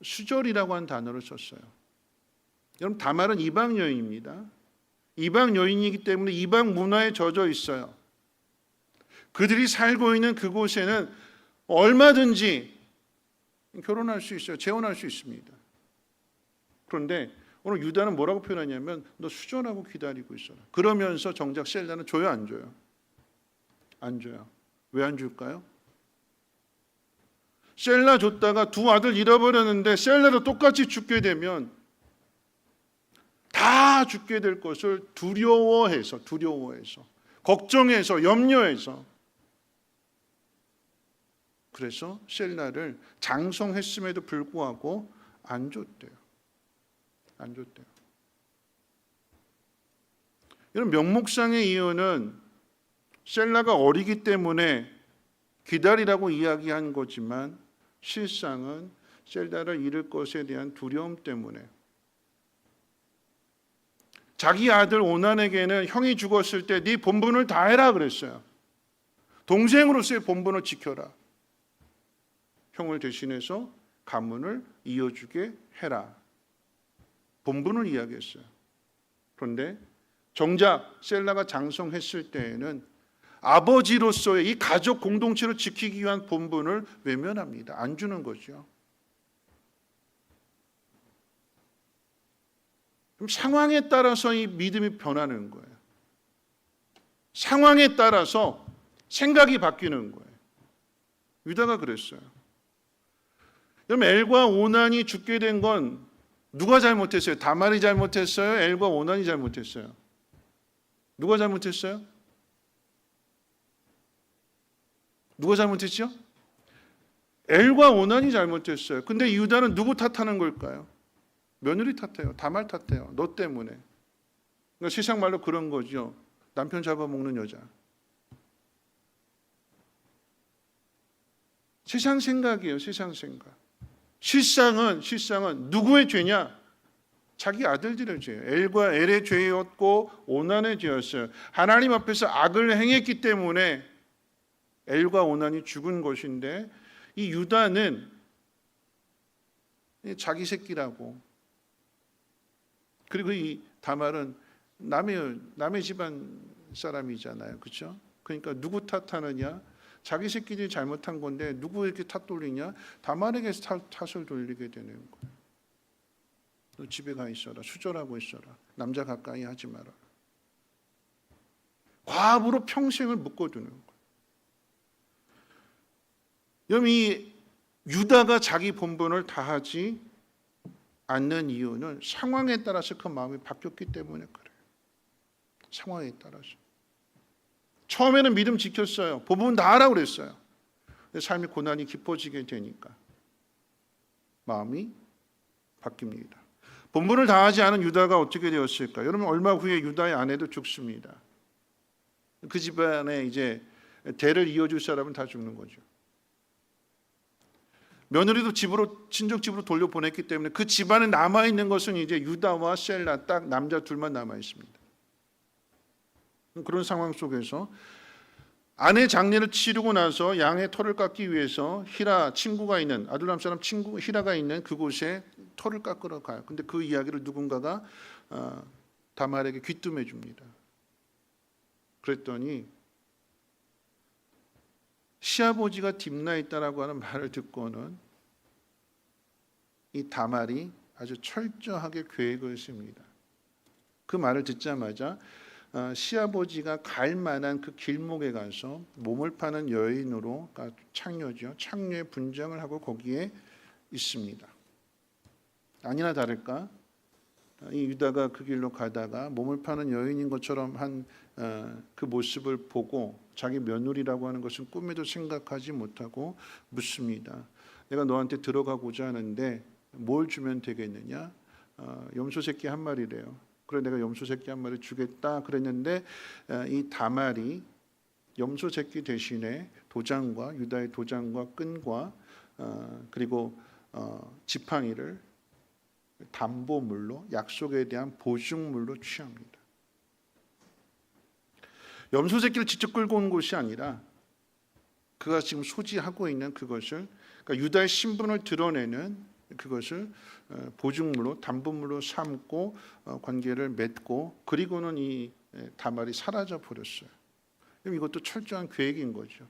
수절이라고 한 단어를 썼어요. 여러분 다말은 이방 여인입니다. 이방 여인이기 때문에 이방 문화에 젖어 있어요. 그들이 살고 있는 그곳에는 얼마든지 결혼할 수 있어요. 재혼할 수 있습니다. 그런데 오늘 유다는 뭐라고 표현하냐면 너 수절하고 기다리고 있어라. 그러면서 정작 셀라는 줘요 안 줘요? 안 줘요. 왜 안 줄까요? 셀라 줬다가 두 아들 잃어버렸는데 셀라도 똑같이 죽게 되면 다 죽게 될 것을 두려워해서 걱정해서 염려해서 그래서 셀라를 장성했음에도 불구하고 안 줬대요. 안 줬대요. 이런 명목상의 이유는 셀라가 어리기 때문에 기다리라고 이야기한 거지만 실상은 셀라를 잃을 것에 대한 두려움 때문에 자기 아들 오난에게는 형이 죽었을 때 네 본분을 다해라 그랬어요. 동생으로서의 본분을 지켜라. 형을 대신해서 가문을 이어주게 해라. 본분을 이야기했어요. 그런데 정작 셀라가 장성했을 때에는 아버지로서의 이 가족 공동체를 지키기 위한 본분을 외면합니다. 안 주는 거죠. 그럼 상황에 따라서 이 믿음이 변하는 거예요. 상황에 따라서 생각이 바뀌는 거예요. 유다가 그랬어요. 그럼 엘과 오난이 죽게 된 건 누가 잘못했어요? 다말이 잘못했어요? 엘과 오난이 잘못했어요? 누가 잘못했어요? 누가 잘못했죠? 엘과 오난이 잘못했어요. 근데 유다는 누구 탓하는 걸까요? 며느리 탓해요. 다말 탓해요. 너 때문에. 그러니까 세상 말로 그런 거죠. 남편 잡아먹는 여자. 세상 생각이에요. 세상 생각. 실상은 누구의 죄냐? 자기 아들들의 죄예요. 엘과 엘의 죄였고 오난의 죄였어요. 하나님 앞에서 악을 행했기 때문에 엘과 오난이 죽은 것인데 이 유다는 자기 새끼라고. 그리고 이 다말은 남의 집안 사람이잖아요. 그렇죠? 그러니까 누구 탓하느냐? 자기 새끼들이 잘못한 건데 누구에게 탓 돌리냐? 다말에게 탓을 돌리게 되는 거예요. 너 집에 가 있어라. 수절하고 있어라. 남자 가까이 하지 마라. 과부로 평생을 묶어두는 거예요. 여러분, 이 유다가 자기 본분을 다하지 않는 이유는 상황에 따라서 그 마음이 바뀌었기 때문에 그래요. 상황에 따라서. 처음에는 믿음 지켰어요. 본분 다 하라고 그랬어요. 근데 삶의 고난이 깊어지게 되니까 마음이 바뀝니다. 본분을 다하지 않은 유다가 어떻게 되었을까? 여러분, 얼마 후에 유다의 아내도 죽습니다. 그 집안에 이제 대를 이어줄 사람은 다 죽는 거죠. 며느리도 친정 집으로 돌려보냈기 때문에 그 집안에 남아 있는 것은 이제 유다와 셀라, 딱 남자 둘만 남아 있습니다. 그런 상황 속에서 아내 장례를 치르고 나서 양의 털을 깎기 위해서 히라 친구가 있는, 아둘람 사람 친구 히라가 있는 그곳에 털을 깎으러 가요. 근데 그 이야기를 누군가가 다말에게 귀뜸해 줍니다. 그랬더니 시아버지가 딥나 있다라고 하는 말을 듣고는 이 다말이 아주 철저하게 계획을 씁니다. 그 말을 듣자마자 시아버지가 갈 만한 그 길목에 가서 몸을 파는 여인으로, 창녀죠. 창녀의 분장을 하고 거기에 있습니다. 아니나 다를까 이 유다가 그 길로 가다가 몸을 파는 여인인 것처럼 한 그 모습을 보고 자기 며느리라고 하는 것은 꿈에도 생각하지 못하고 묻습니다. 내가 너한테 들어가고자 하는데 뭘 주면 되겠느냐? 염소 새끼 한 마리래요. 그래, 내가 염소 새끼 한 마리 주겠다 그랬는데 이 다말이 염소 새끼 대신에 도장과 유다의 도장과 끈과 그리고 지팡이를 담보물로, 약속에 대한 보증물로 취합니다. 염소 새끼를 직접 끌고 온 것이 아니라 그가 지금 소지하고 있는 그것을, 그러니까 유다의 신분을 드러내는 그것을 보증물로, 담보물로 삼고 관계를 맺고, 그리고는 이 다말이 사라져 버렸어요. 이것도 철저한 계획인 거죠.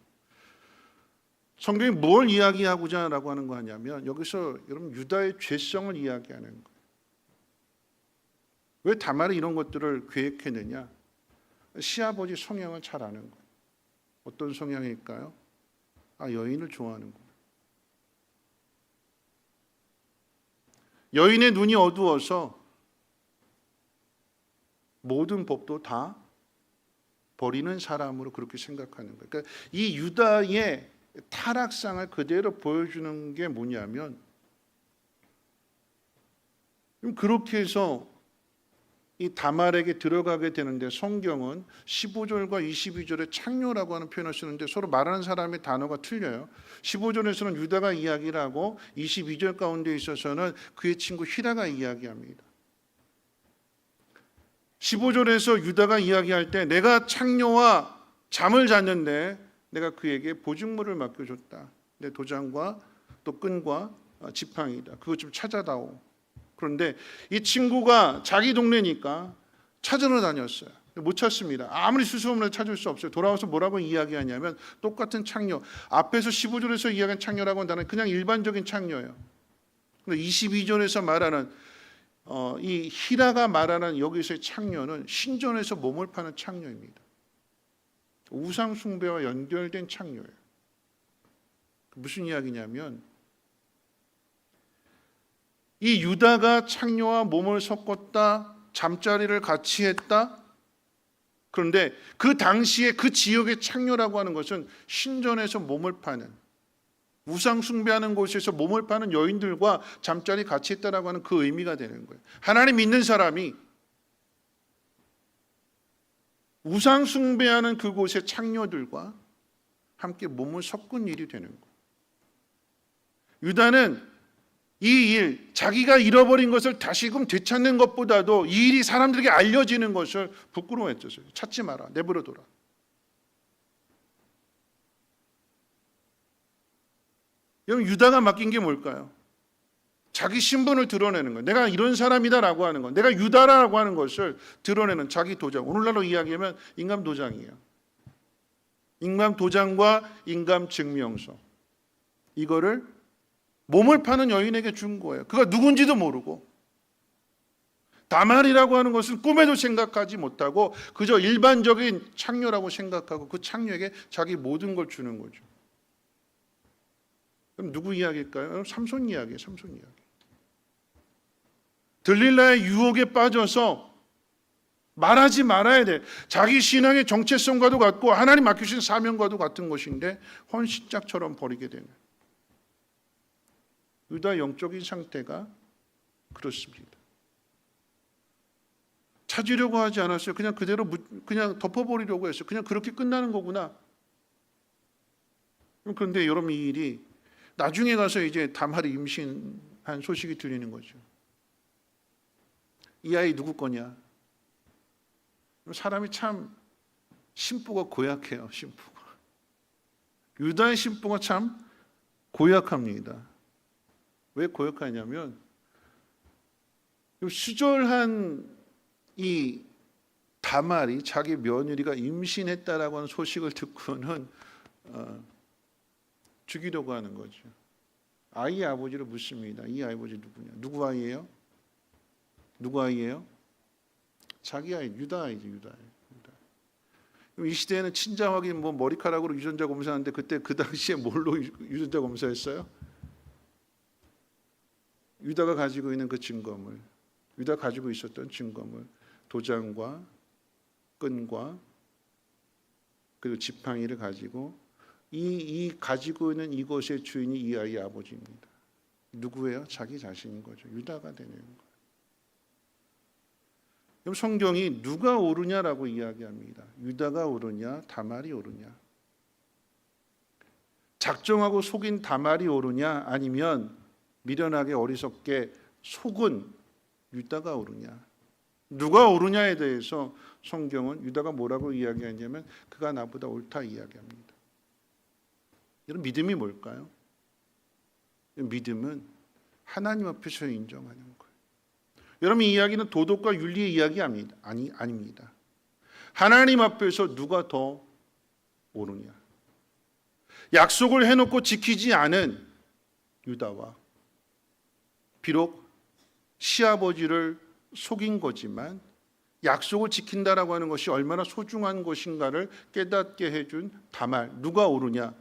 성경이 뭘 이야기하고자 하는 거 하냐면 여기서 여러분 유다의 죄성을 이야기하는 거예요. 왜 다말이 이런 것들을 계획했느냐? 시아버지 성향을 잘 아는 거예요. 어떤 성향일까요? 여인을 좋아하는 거예요. 여인의 눈이 어두워서 모든 법도 다 버리는 사람으로 그렇게 생각하는 거예요. 그러니까 이 유다의 타락상을 그대로 보여주는 게 뭐냐면, 그렇게 해서 이 다말에게 들어가게 되는데 성경은 15절과 22절에 창녀라고 하는 표현을 쓰는데 서로 말하는 사람의 단어가 틀려요. 15절에서는 유다가 이야기를 하고 22절 가운데 있어서는 그의 친구 히라가 이야기합니다. 15절에서 유다가 이야기할 때 내가 창녀와 잠을 잤는데 내가 그에게 보증물을 맡겨줬다. 내 도장과 또 끈과 지팡이다. 그것 좀 찾아다오. 그런데 이 친구가 자기 동네니까 찾으러 다녔어요. 못 찾습니다. 아무리 수소문을 찾을 수 없어요. 돌아와서 뭐라고 이야기하냐면 똑같은 창녀. 앞에서 15절에서 이야기한 창녀라고 하는 그냥 일반적인 창녀예요. 근데 22절에서 말하는 이 히라가 말하는 여기서의 창녀는 신전에서 몸을 파는 창녀입니다. 우상 숭배와 연결된 창녀예요. 무슨 이야기냐면 이 유다가 창녀와 몸을 섞었다, 잠자리를 같이 했다. 그런데 그 당시에 그 지역의 창녀라고 하는 것은 신전에서 몸을 파는, 우상 숭배하는 곳에서 몸을 파는 여인들과 잠자리 같이 했다라고 하는 그 의미가 되는 거예요. 하나님 믿는 사람이 우상 숭배하는 그곳의 창녀들과 함께 몸을 섞은 일이 되는 거예요. 유다는 이 일, 자기가 잃어버린 것을 다시금 되찾는 것보다도 이 일이 사람들에게 알려지는 것을 부끄러워했었어요. 찾지 마라, 내버려둬라. 여러분, 유다가 맡긴 게 뭘까요? 자기 신분을 드러내는 거예요. 내가 이런 사람이다라고 하는 것, 내가 유다라고 하는 것을 드러내는 자기 도장. 오늘날로 이야기하면 인감 도장이에요. 인감 도장과 인감 증명서. 이거를 몸을 파는 여인에게 준 거예요. 그가 누군지도 모르고. 다말이라고 하는 것은 꿈에도 생각하지 못하고 그저 일반적인 창녀라고 생각하고 그 창녀에게 자기 모든 걸 주는 거죠. 그럼 누구 이야기일까요? 삼손 이야기예요. 삼손 이야기. 들릴라의 유혹에 빠져서 말하지 말아야 돼. 자기 신앙의 정체성과도 같고 하나님 맡기신 사명과도 같은 것인데 헌신짝처럼 버리게 되는 유다 영적인 상태가 그렇습니다. 찾으려고 하지 않았어요. 그냥 그대로 그냥 덮어버리려고 했어요. 그냥 그렇게 끝나는 거구나. 그런데 여러분 이 일이 나중에 가서 이제 다말이 임신한 소식이 들리는 거죠. 이 아이 누구 거냐? 사람이 참 심보가 고약해요. 심보가. 유다의 심보가 참 고약합니다. 왜 고약하냐면 수절한 이 다말이 자기 며느리가 임신했다라고 하는 소식을 듣고는 죽이려고 하는 거죠. 아이의 아버지를 묻습니다. 이 아버지 누구냐? 누구 아이예요? 누구 아이예요? 자기 아이, 유다 아이죠. 유다 아이. 이 시대에는 친자 확인 뭐 머리카락으로 유전자 검사하는데 그때 그 당시에 뭘로 유전자 검사했어요? 유다가 가지고 있는 그 증거물, 유다가 가지고 있었던 증거물, 도장과 끈과 그리고 지팡이를 가지고 이 가지고 있는 이것의 주인이 이 아이의 아버지입니다. 누구예요? 자기 자신인 거죠. 유다가 되는 거예요. 그럼 성경이 누가 옳으냐라고 이야기합니다. 유다가 옳으냐, 다말이 옳으냐. 작정하고 속인 다말이 옳으냐, 아니면 미련하게 어리석게 속은 유다가 옳으냐. 누가 옳으냐에 대해서 성경은 유다가 뭐라고 이야기하냐면 그가 나보다 옳다 이야기합니다. 여러분 믿음이 뭘까요? 믿음은 하나님 앞에서 인정하는 거예요. 여러분 이 이야기는 도덕과 윤리의 이야기 아닙니다. 하나님 앞에서 누가 더 옳으냐. 약속을 해놓고 지키지 않은 유다와 비록 시아버지를 속인 거지만 약속을 지킨다라고 하는 것이 얼마나 소중한 것인가를 깨닫게 해준 다말. 누가 옳으냐?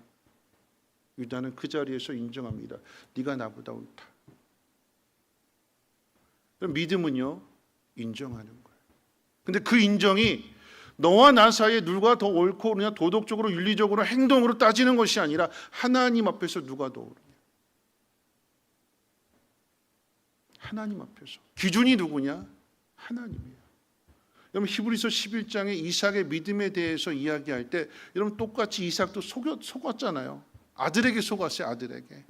유다는 그 자리에서 인정합니다. 네가 나보다 옳다. 믿음은요, 인정하는 거예요. 근데 그 인정이 너와 나 사이에 누가 더 옳고 그러냐, 도덕적으로 윤리적으로 행동으로 따지는 것이 아니라 하나님 앞에서 누가 더 옳으냐. 하나님 앞에서. 기준이 누구냐? 하나님이에요. 여러분 히브리서 11장에 이삭의 믿음에 대해서 이야기할 때 여러분 똑같이 이삭도 속았잖아요. 아들에게 속았어요. 아들에게.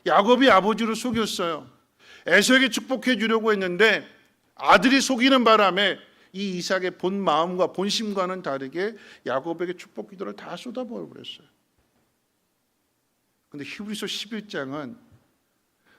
야곱이 아버지를 속였어요. 에서에게 축복해 주려고 했는데 아들이 속이는 바람에 이 이삭의 본 마음과 본심과는 다르게 야곱에게 축복 기도를 다 쏟아버려 버렸어요. 그런데 히브리서 11장은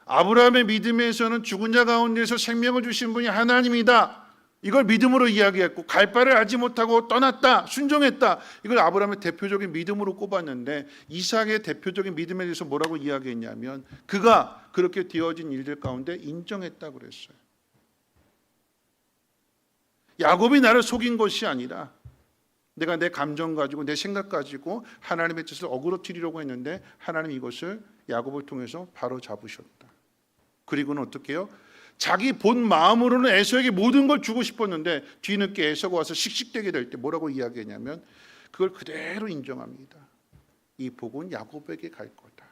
아브라함의 믿음에서는 죽은 자 가운데서 생명을 주신 분이 하나님이다. 이걸 믿음으로 이야기했고 갈 바를 알지 못하고 떠났다. 순종했다. 이걸 아브라함의 대표적인 믿음으로 꼽았는데 이삭의 대표적인 믿음에 대해서 뭐라고 이야기했냐면 그가 그렇게 되어진 일들 가운데 인정했다고 그랬어요. 야곱이 나를 속인 것이 아니라 내가 내 감정 가지고 내 생각 가지고 하나님의 뜻을 어그러뜨리려고 했는데 하나님 이것을 야곱을 통해서 바로 잡으셨다. 그리고는 어떻게 해요? 자기 본 마음으로는 에서에게 모든 걸 주고 싶었는데 뒤늦게 에서가 와서 씩씩대게 될 때 뭐라고 이야기했냐면 그걸 그대로 인정합니다. 이 복은 야곱에게 갈 거다.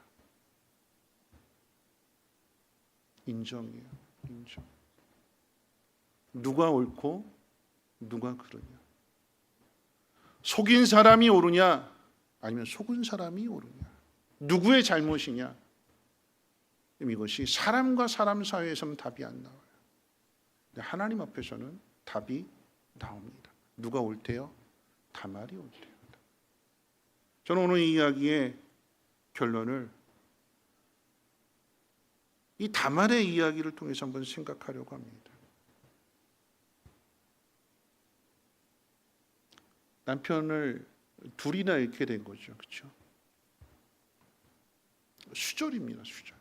인정이에요. 인정. 누가 옳고 누가 그러냐. 속인 사람이 옳으냐 아니면 속은 사람이 옳으냐. 누구의 잘못이냐. 이것이 사람과 사람 사이에서는 답이 안 나와요. 하나님 앞에서는 답이 나옵니다. 누가 옳대요? 다말이 옳대요. 저는 오늘 이 이야기의 결론을 이 다말의 이야기를 통해서 한번 생각하려고 합니다. 남편을 둘이나 잃게 된 거죠. 그렇죠? 수절입니다. 수절.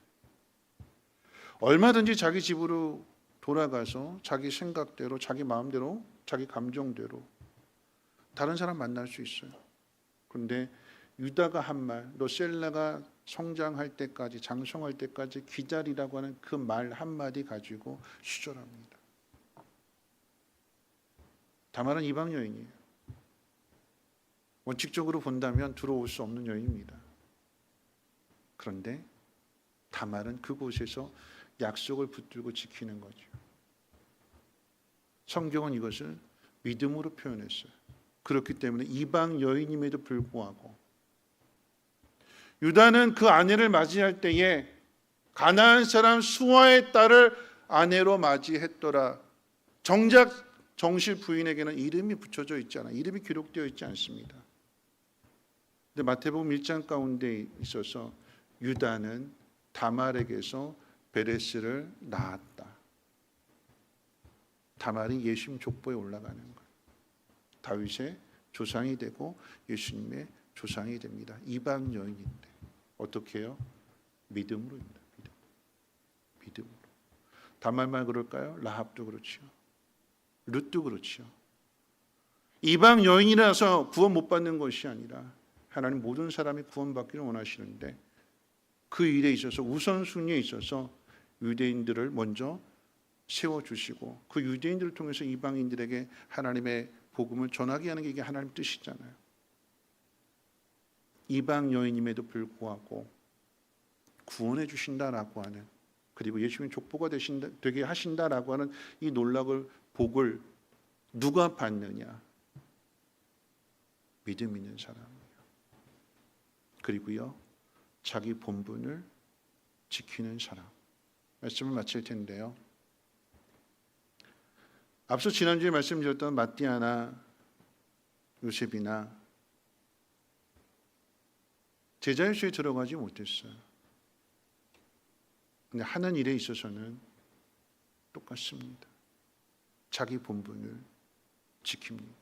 얼마든지 자기 집으로 돌아가서 자기 생각대로, 자기 마음대로, 자기 감정대로 다른 사람 만날 수 있어요. 그런데 유다가 한 말, 너 셀라가 성장할 때까지, 장성할 때까지 기다리라고 하는 그 말 한마디 가지고 수절합니다. 다말은 이방 여인이에요. 원칙적으로 본다면 들어올 수 없는 여인입니다. 그런데 다말은 그곳에서 약속을 붙들고 지키는 거죠. 성경은 이것을 믿음으로 표현했어요. 그렇기 때문에 이방 여인임에도 불구하고 유다는 그 아내를 맞이할 때에 가나안 사람 수아의 딸을 아내로 맞이했더라. 정작 정실 부인에게는 이름이 붙여져 있지 않아. 이름이 기록되어 있지 않습니다. 근데 마태복음 1장 가운데 있어서 유다는 다말에게서 베레스를 낳았다. 다말이 예수님 족보에 올라가는 거예요. 다윗의 조상이 되고 예수님의 조상이 됩니다. 이방 여인인데 어떻게 해요? 믿음으로입니다. 믿음으로. 다말만 그럴까요? 라합도 그렇죠. 룻도 그렇죠. 이방 여인이라서 구원 못 받는 것이 아니라 하나님 모든 사람이 구원받기를 원하시는데 그 일에 있어서 우선순위에 있어서 유대인들을 먼저 세워주시고 그 유대인들을 통해서 이방인들에게 하나님의 복음을 전하게 하는 게 이게 하나님 뜻이잖아요. 이방 여인임에도 불구하고 구원해 주신다라고 하는, 그리고 예수님 족보가 되게 하신다라고 하는 이 놀라운 복을 누가 받느냐? 믿음 있는 사람이에요. 그리고요, 자기 본분을 지키는 사람. 말씀을 마칠 텐데요. 앞서 지난주에 말씀드렸던 마띠아나 요셉이나 제자일수에 들어가지 못했어요. 근데 하는 일에 있어서는 똑같습니다. 자기 본분을 지킵니다.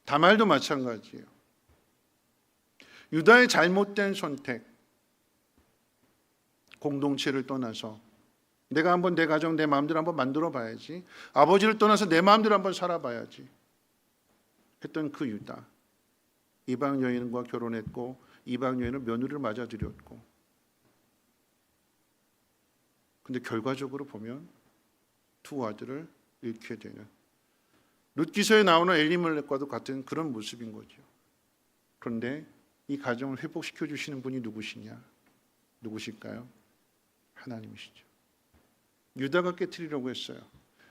다말도 마찬가지예요. 유다의 잘못된 선택, 공동체를 떠나서 내가 한번 내 가정, 내 마음대로 한번 만들어 봐야지, 아버지를 떠나서 내 마음대로 한번 살아봐야지 했던 그 유다, 이방 여인과 결혼했고 이방 여인은 며느리를 맞아들였고, 근데 결과적으로 보면 두 아들을 잃게 되는, 룻기서에 나오는 엘리멜렉과도 같은 그런 모습인 거죠. 그런데 이 가정을 회복시켜 주시는 분이 누구시냐? 누구실까요? 하나님이시죠. 유다가 깨트리려고 했어요.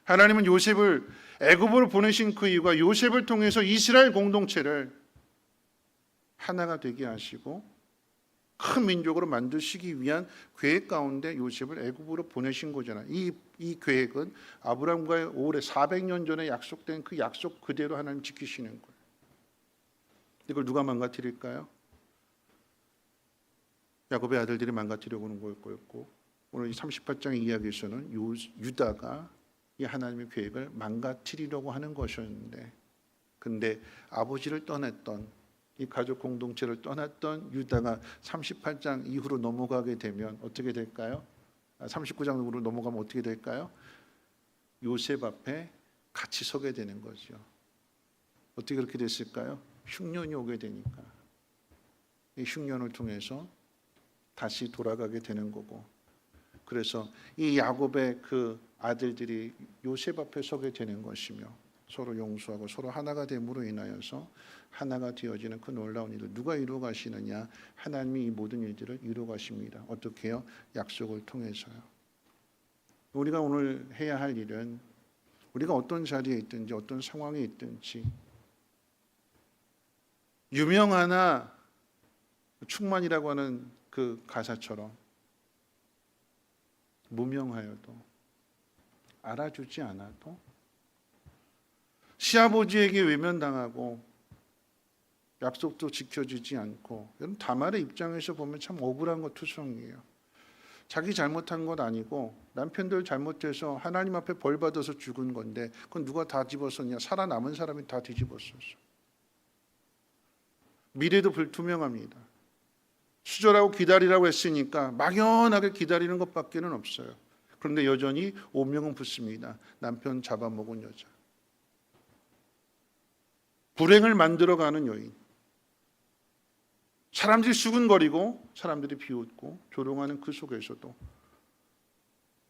하나님은 요셉을 애굽으로 보내신 그 이유가 요셉을 통해서 이스라엘 공동체를 하나가 되게 하시고 큰 민족으로 만드시기 위한 계획 가운데 요셉을 애굽으로 보내신 거잖아요. 이 계획은 아브라함과의 오래 400년 전에 약속된 그 약속 그대로 하나님 지키시는 거예요. 이걸 누가 망가뜨릴까요? 야곱의 아들들이 망가뜨리려고 하는 거였고, 오늘 이 38장의 이야기에서는 유다가 이 하나님의 계획을 망가뜨리려고 하는 것이었는데, 근데 아버지를 떠났던 이 가족 공동체를 떠났던 유다가 38장 이후로 넘어가게 되면 어떻게 될까요? 39장으로 넘어가면 어떻게 될까요? 요셉 앞에 같이 서게 되는 거죠. 어떻게 그렇게 됐을까요? 흉년이 오게 되니까 이 흉년을 통해서 다시 돌아가게 되는 거고, 그래서 이 야곱의 그 아들들이 요셉 앞에 서게 되는 것이며 서로 용서하고 서로 하나가 됨으로 인하여서 하나가 되어지는 그 놀라운 일을 누가 이루어 가시느냐? 하나님이 이 모든 일들을 이루어 가십니다. 어떻게 해요? 약속을 통해서요. 우리가 오늘 해야 할 일은 우리가 어떤 자리에 있든지 어떤 상황에 있든지 유명하나 충만이라고 하는 그 가사처럼 무명하여도 알아주지 않아도 시아버지에게 외면당하고 약속도 지켜주지 않고, 여러분 다말의 입장에서 보면 참 억울한 것 투성이에요. 자기 잘못한 것 아니고 남편들 잘못해서 하나님 앞에 벌 받아서 죽은 건데 그건 누가 다 뒤집었었냐? 살아남은 사람이 다 뒤집었었어. 미래도 불투명합니다. 수절하고 기다리라고 했으니까 막연하게 기다리는 것밖에는 없어요. 그런데 여전히 오명은 붙습니다. 남편 잡아먹은 여자. 불행을 만들어가는 여인. 사람들이 수군거리고 사람들이 비웃고 조롱하는 그 속에서도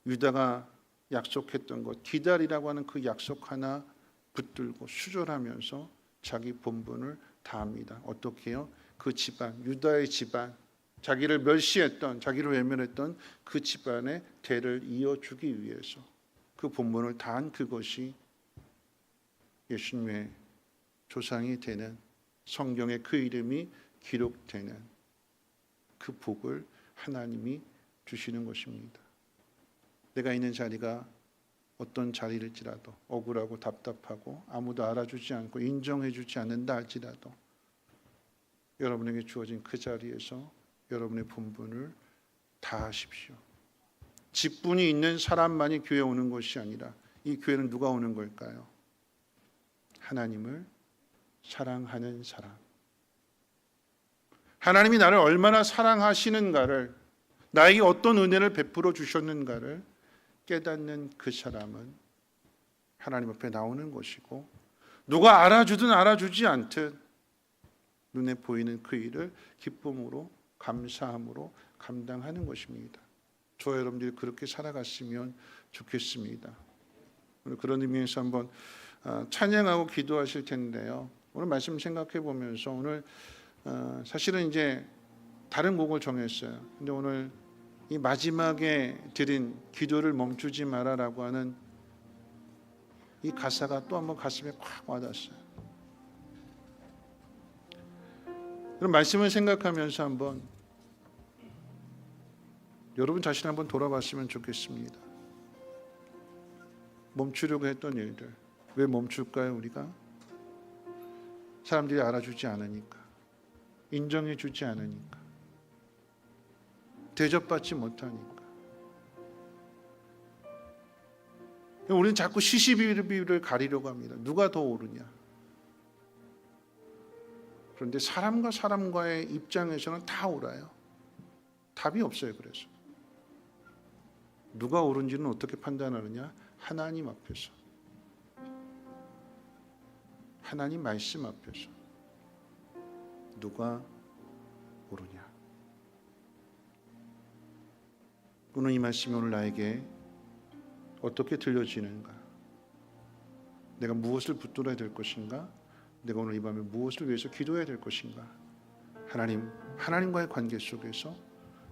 유다가 약속했던 것, 기다리라고 하는 그 약속 하나 붙들고 수절하면서 자기 본분을 다합니다. 어떻게 해요? 그 집안, 유다의 집안, 자기를 멸시했던, 자기를 외면했던 그 집안의 대를 이어주기 위해서 그 본분을 다한 그것이 예수님의 조상이 되는, 성경에 그 이름이 기록되는 그 복을 하나님이 주시는 것입니다. 내가 있는 자리가 어떤 자리일지라도 억울하고 답답하고 아무도 알아주지 않고 인정해주지 않는다 할지라도 여러분에게 주어진 그 자리에서 여러분의 본분을 다하십시오. 직분이 있는 사람만이 교회에 오는 것이 아니라 이 교회는 누가 오는 걸까요? 하나님을 사랑하는 사람. 하나님이 나를 얼마나 사랑하시는가를, 나에게 어떤 은혜를 베풀어 주셨는가를 깨닫는 그 사람은 하나님 앞에 나오는 것이고, 누가 알아주든 알아주지 않든 눈에 보이는 그 일을 기쁨으로, 감사함으로 감당하는 것입니다. 저와 여러분들이 그렇게 살아갔으면 좋겠습니다. 오늘 그런 의미에서 한번 찬양하고 기도하실 텐데요. 오늘 말씀 생각해 보면서 오늘 사실은 이제 다른 곡을 정했어요. 근데 오늘 이 마지막에 드린 기도를 멈추지 마라라고 하는 이 가사가 또 한번 가슴에 콱 와닿았어요. 그럼 말씀을 생각하면서 한번 여러분 자신을 한번 돌아봤으면 좋겠습니다. 멈추려고 했던 일들, 왜 멈출까요? 우리가 사람들이 알아주지 않으니까, 인정해주지 않으니까, 대접받지 못하니까. 우리는 자꾸 시시비비를 가리려고 합니다. 누가 더 옳으냐. 그런데 사람과 사람과의 입장에서는 다 옳아요. 답이 없어요. 그래서 누가 옳은지는 어떻게 판단하느냐? 하나님 앞에서, 하나님 말씀 앞에서 누가 옳으냐. 오늘 이 말씀이 오늘 나에게 어떻게 들려지는가? 내가 무엇을 붙들어야 될 것인가? 내가 오늘 이 밤에 무엇을 위해서 기도해야 될 것인가? 하나님과의 관계 속에서,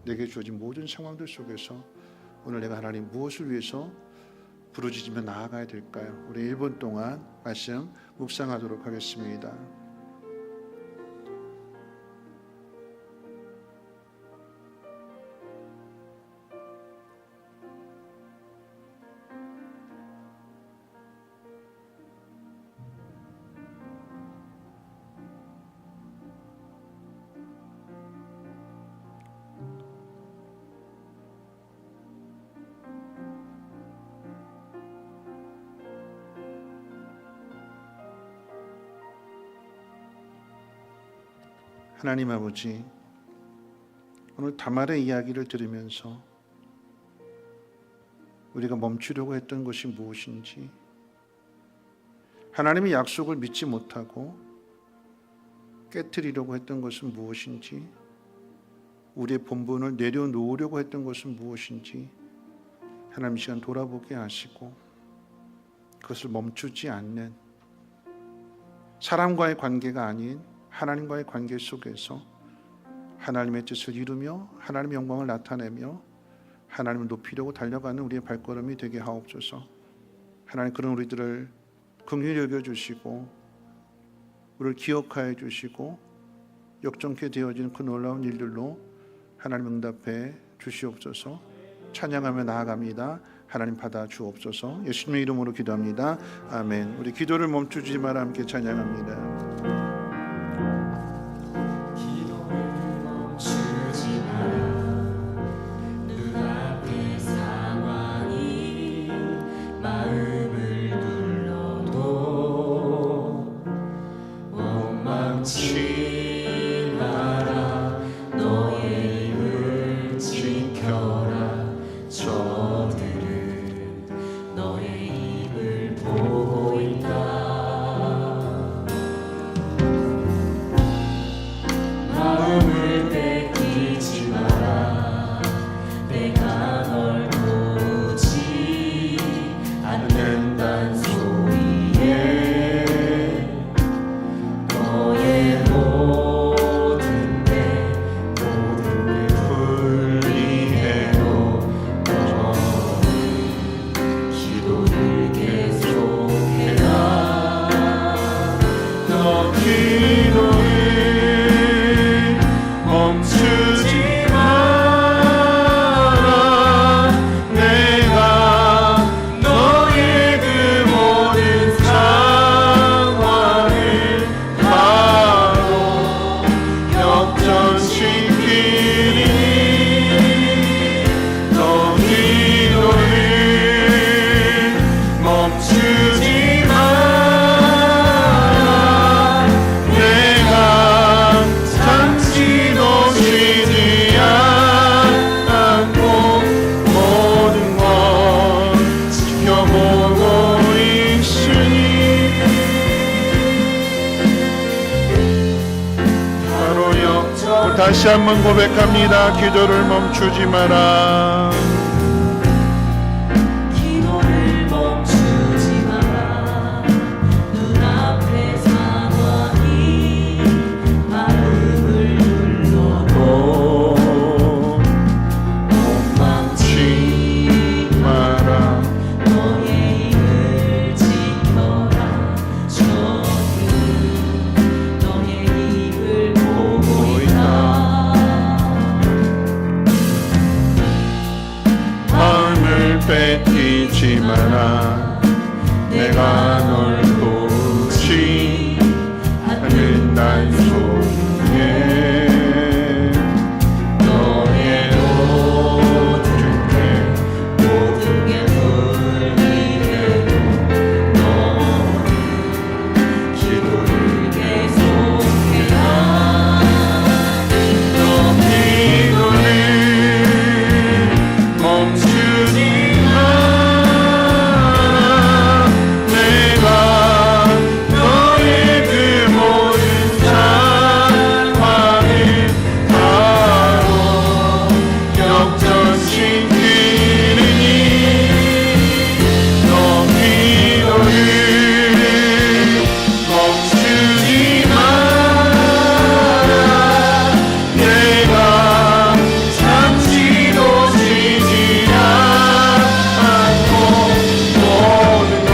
내게 주어진 모든 상황들 속에서 오늘 내가 하나님 무엇을 위해서 부르짖으며 나아가야 될까요? 우리 1분 동안 말씀 묵상하도록 하겠습니다. 하나님 아버지, 오늘 다말의 이야기를 들으면서 우리가 멈추려고 했던 것이 무엇인지, 하나님의 약속을 믿지 못하고 깨트리려고 했던 것은 무엇인지, 우리의 본분을 내려놓으려고 했던 것은 무엇인지 하나님 이 시간 돌아보게 하시고 그것을 멈추지 않는, 사람과의 관계가 아닌 하나님과의 관계 속에서 하나님의 뜻을 이루며 하나님의 영광을 나타내며 하나님을 높이려고 달려가는 우리의 발걸음이 되게 하옵소서. 하나님, 그런 우리들을 긍휼히 여겨주시고 우리를 기억하여 주시고 역정케 되어지는 그 놀라운 일들로 하나님 응답해 주시옵소서. 찬양하며 나아갑니다. 하나님 받아 주옵소서. 예수님의 이름으로 기도합니다. 아멘. 우리 기도를 멈추지 마라 함께 찬양합니다. 마음을 눌러도 원망치 다시 한번 고백합니다. 기도를 멈추지 마라. 기도를 멈추지 마라. 눈앞의 상황이 마음을 눌러도 멈추지 마라. 너의 힘을 지켜라. 저는 너의 힘을 보고 있다. 마음을 뺏기지 마라. 내가 널 도우지 않는 날 속에 너의 모든 게 풀리게도 너는 기도를 계속해라. 기도를 멈추지 마라. 내가 너의 그 모든 상황을 바로 역전시키느니 너 기도를 멈추지 마라. 내가 잠시도 쉬지 않고 모든 걸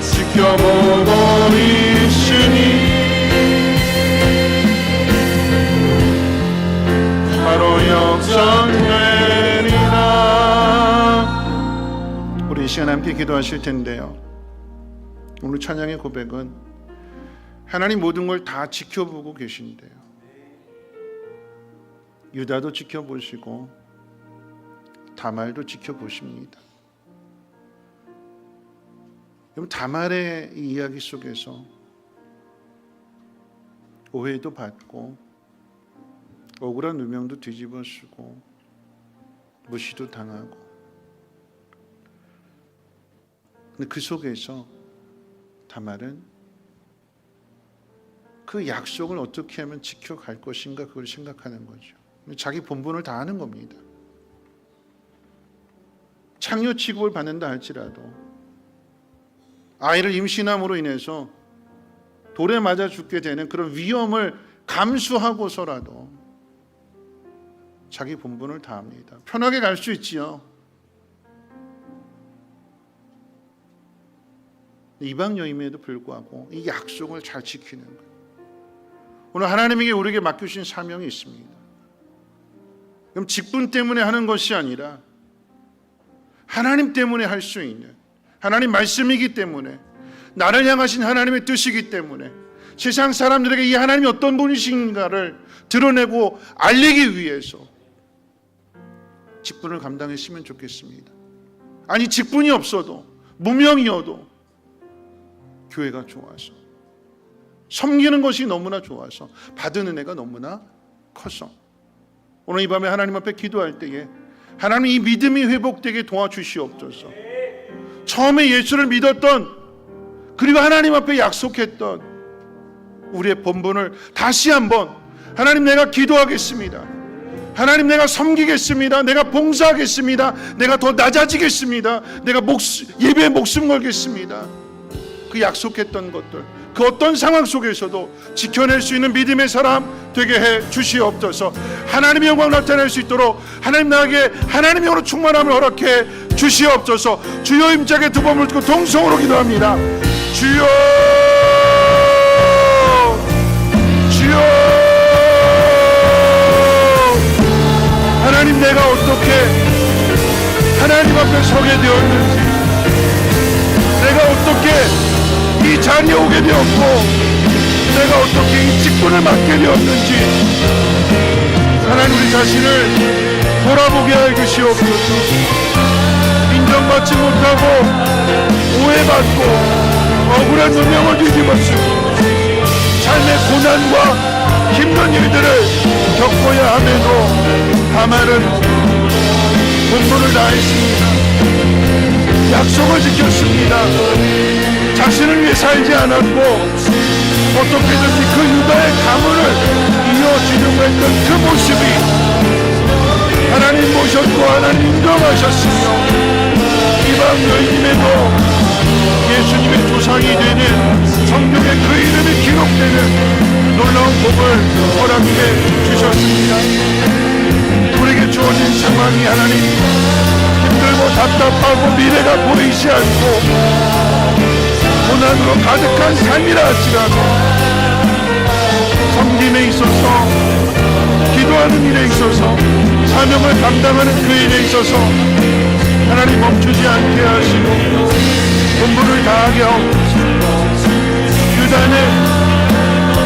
지켜보고 있으니 바로 역전되리라. 우리 이 시간 함께 기도하실 텐데요, 오늘 찬양의 고백은 하나님 모든 걸 다 지켜보고 계신데요, 유다도 지켜보시고 다말도 지켜보십니다. 여러분, 다말의 이 이야기 속에서 오해도 받고 억울한 누명도 뒤집어 쓰고 무시도 당하고, 근데 그 속에서 다말은 그 약속을 어떻게 하면 지켜갈 것인가, 그걸 생각하는 거죠. 자기 본분을 다하는 겁니다. 창녀 취급을 받는다 할지라도, 아이를 임신함으로 인해서 돌에 맞아 죽게 되는 그런 위험을 감수하고서라도 자기 본분을 다합니다. 편하게 갈 수 있지요. 이방 여임에도 불구하고 이 약속을 잘 지키는 거예요. 오늘 하나님에게 우리에게 맡겨주신 사명이 있습니다. 그럼 직분 때문에 하는 것이 아니라 하나님 때문에 할 수 있는, 하나님 말씀이기 때문에, 나를 향하신 하나님의 뜻이기 때문에 세상 사람들에게 이 하나님이 어떤 분이신가를 드러내고 알리기 위해서 직분을 감당했으면 좋겠습니다. 아니, 직분이 없어도, 무명이어도 교회가 좋아서, 섬기는 것이 너무나 좋아서, 받은 은혜가 너무나 커서 오늘 이 밤에 하나님 앞에 기도할 때에 하나님 이 믿음이 회복되게 도와주시옵소서. 처음에 예수를 믿었던, 그리고 하나님 앞에 약속했던 우리의 본분을 다시 한번, 하나님 내가 기도하겠습니다, 하나님 내가 섬기겠습니다, 내가 봉사하겠습니다, 내가 더 낮아지겠습니다, 내가 예배에 목숨 걸겠습니다, 그 약속했던 것들, 그 어떤 상황 속에서도 지켜낼 수 있는 믿음의 사람 되게 해 주시옵소서. 하나님의 영광 나타낼 수 있도록 하나님 나에게 하나님의 영으로 충만함을 허락해 주시옵소서. 주여, 임자게 두 번 물고 동성으로 기도합니다. 주여, 주여. 하나님, 내가 어떻게 하나님 앞에 서게 되었는지, 내가 어떻게 이 자리에 오게 되었고, 내가 어떻게 이 직분을 맡게 되었는지 하나님, 우리 자신을 돌아보게 하여 주시옵소서. 인정받지 못하고 오해받고 억울한 누명을 뒤집어쓰고 삶의 고난과 힘든 일들을 겪어야 함에도 다말은 본분을 다했습니다. 약속을 지켰습니다. 자신을 위해 살지 않았고 어떻게든지 그 유다의 가문을 쓰러지려고 했던 그 모습이 하나님 보셨고 하나님 인정하셨으며 이방 여인임에도 예수님의 조상이 되는 성경에 그 이름이 기록되는 놀라운 복을 허락해 주셨습니다. 우리에게 주어진 상황이 하나님 힘들고 답답하고 미래가 보이지 않고 고난으로 가득한 삶이라 할지라도 섬김에 있어서 기도하는 일에 있어서 사명을 감당하는 그 일에 있어서 하나님 멈추지 않게 하시고 본분을 다하게 하옵소서. 유다는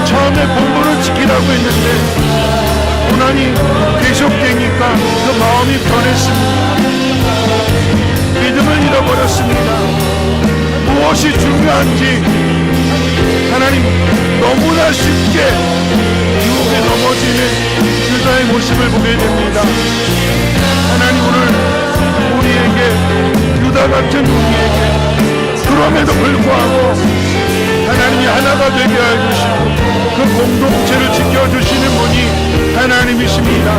처음에 본분을 지키라고 했는데 고난이 계속되니까 그 마음이 변했습니다. 믿음을 잃어버렸습니다. 무엇이 중요한지 하나님 너무나 쉽게 유혹에 넘어지는 유다의 모습을 보게 됩니다. 하나님 오늘 우리에게 유다 같은 우리에게 그럼에도 불구하고 하나님이 하나가 되게 해주시고 그 공동체를 지켜주시는 분이 하나님이십니다.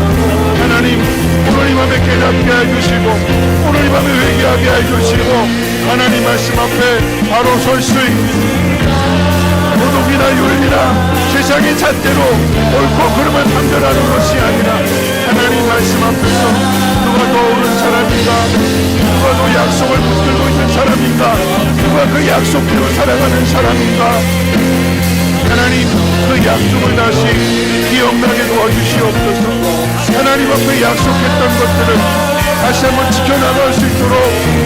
하나님 오늘 이 밤에 깨닫게 해주시고 오늘 이 밤에 회개하게 해주시고 하나님 말씀 앞에 바로 설 수 있는 도덕이나 윤리나 세상의 잣대로 옳고 그름을 판별하는 것이 아니라 하나님 말씀 앞에서 누가 더 옳은 사람인가, 누가 더 약속을 붙들고 있는 사람인가, 누가 그 약속대로 살아가는 사람인가, 하나님 그 약속을 다시 기억나게 도와주시옵소서. 하나님 앞에 약속했던 것들을 다시 한번 지켜나갈 수 있도록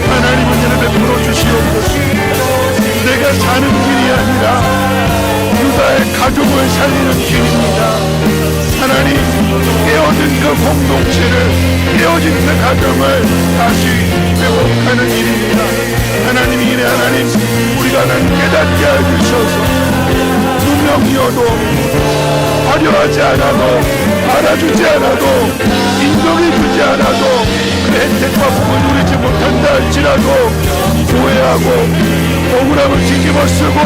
하나님 은혜를 베풀어 주시옵소서. 내가 사는 길이 아니라 유다의 가족을 살리는 길입니다. 하나님 깨어진 그 공동체를 깨어진 그 가정을 다시 회복하는 일입니다. 하나님 이래 하나님 우리가 하나님 깨닫게 해주셔서 누명이어도 화려하지 않아도 알아주지 않아도 인정해주지 않아도 그 혜택과 복을 누리지 못한다 할지라도 오해하고 억울함을 뒤집어 쓰고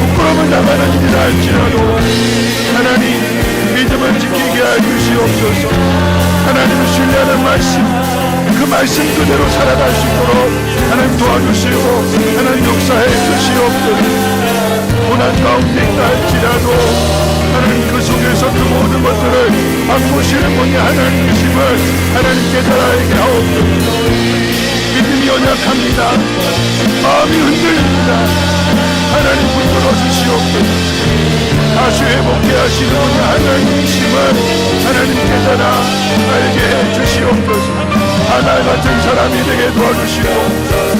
부끄러움을 당하는 일이라 할지라도 하나님 믿음을 지키게 해주시옵소서. 하나님을 신뢰하는 말씀 그 말씀 그대로 살아갈 수 있도록 하나님 도와주시고 하나님 역사해 주시옵소서. 고난 가운데 있다 할지라도 하나님 그 속에서 그 모든 것들을 바꾸시는 분이 하나님이심을 하나님 깨달아야게 하옵소서. 믿음이 연약합니다. 마음이 흔들립니다. 하나님 붙들어 주시옵소서. 다시 회복해 하시는 분이 하나님이심을 하나님 깨달아 알게 해 주시옵소서. 하나 같은 사람이 되게 도와주시고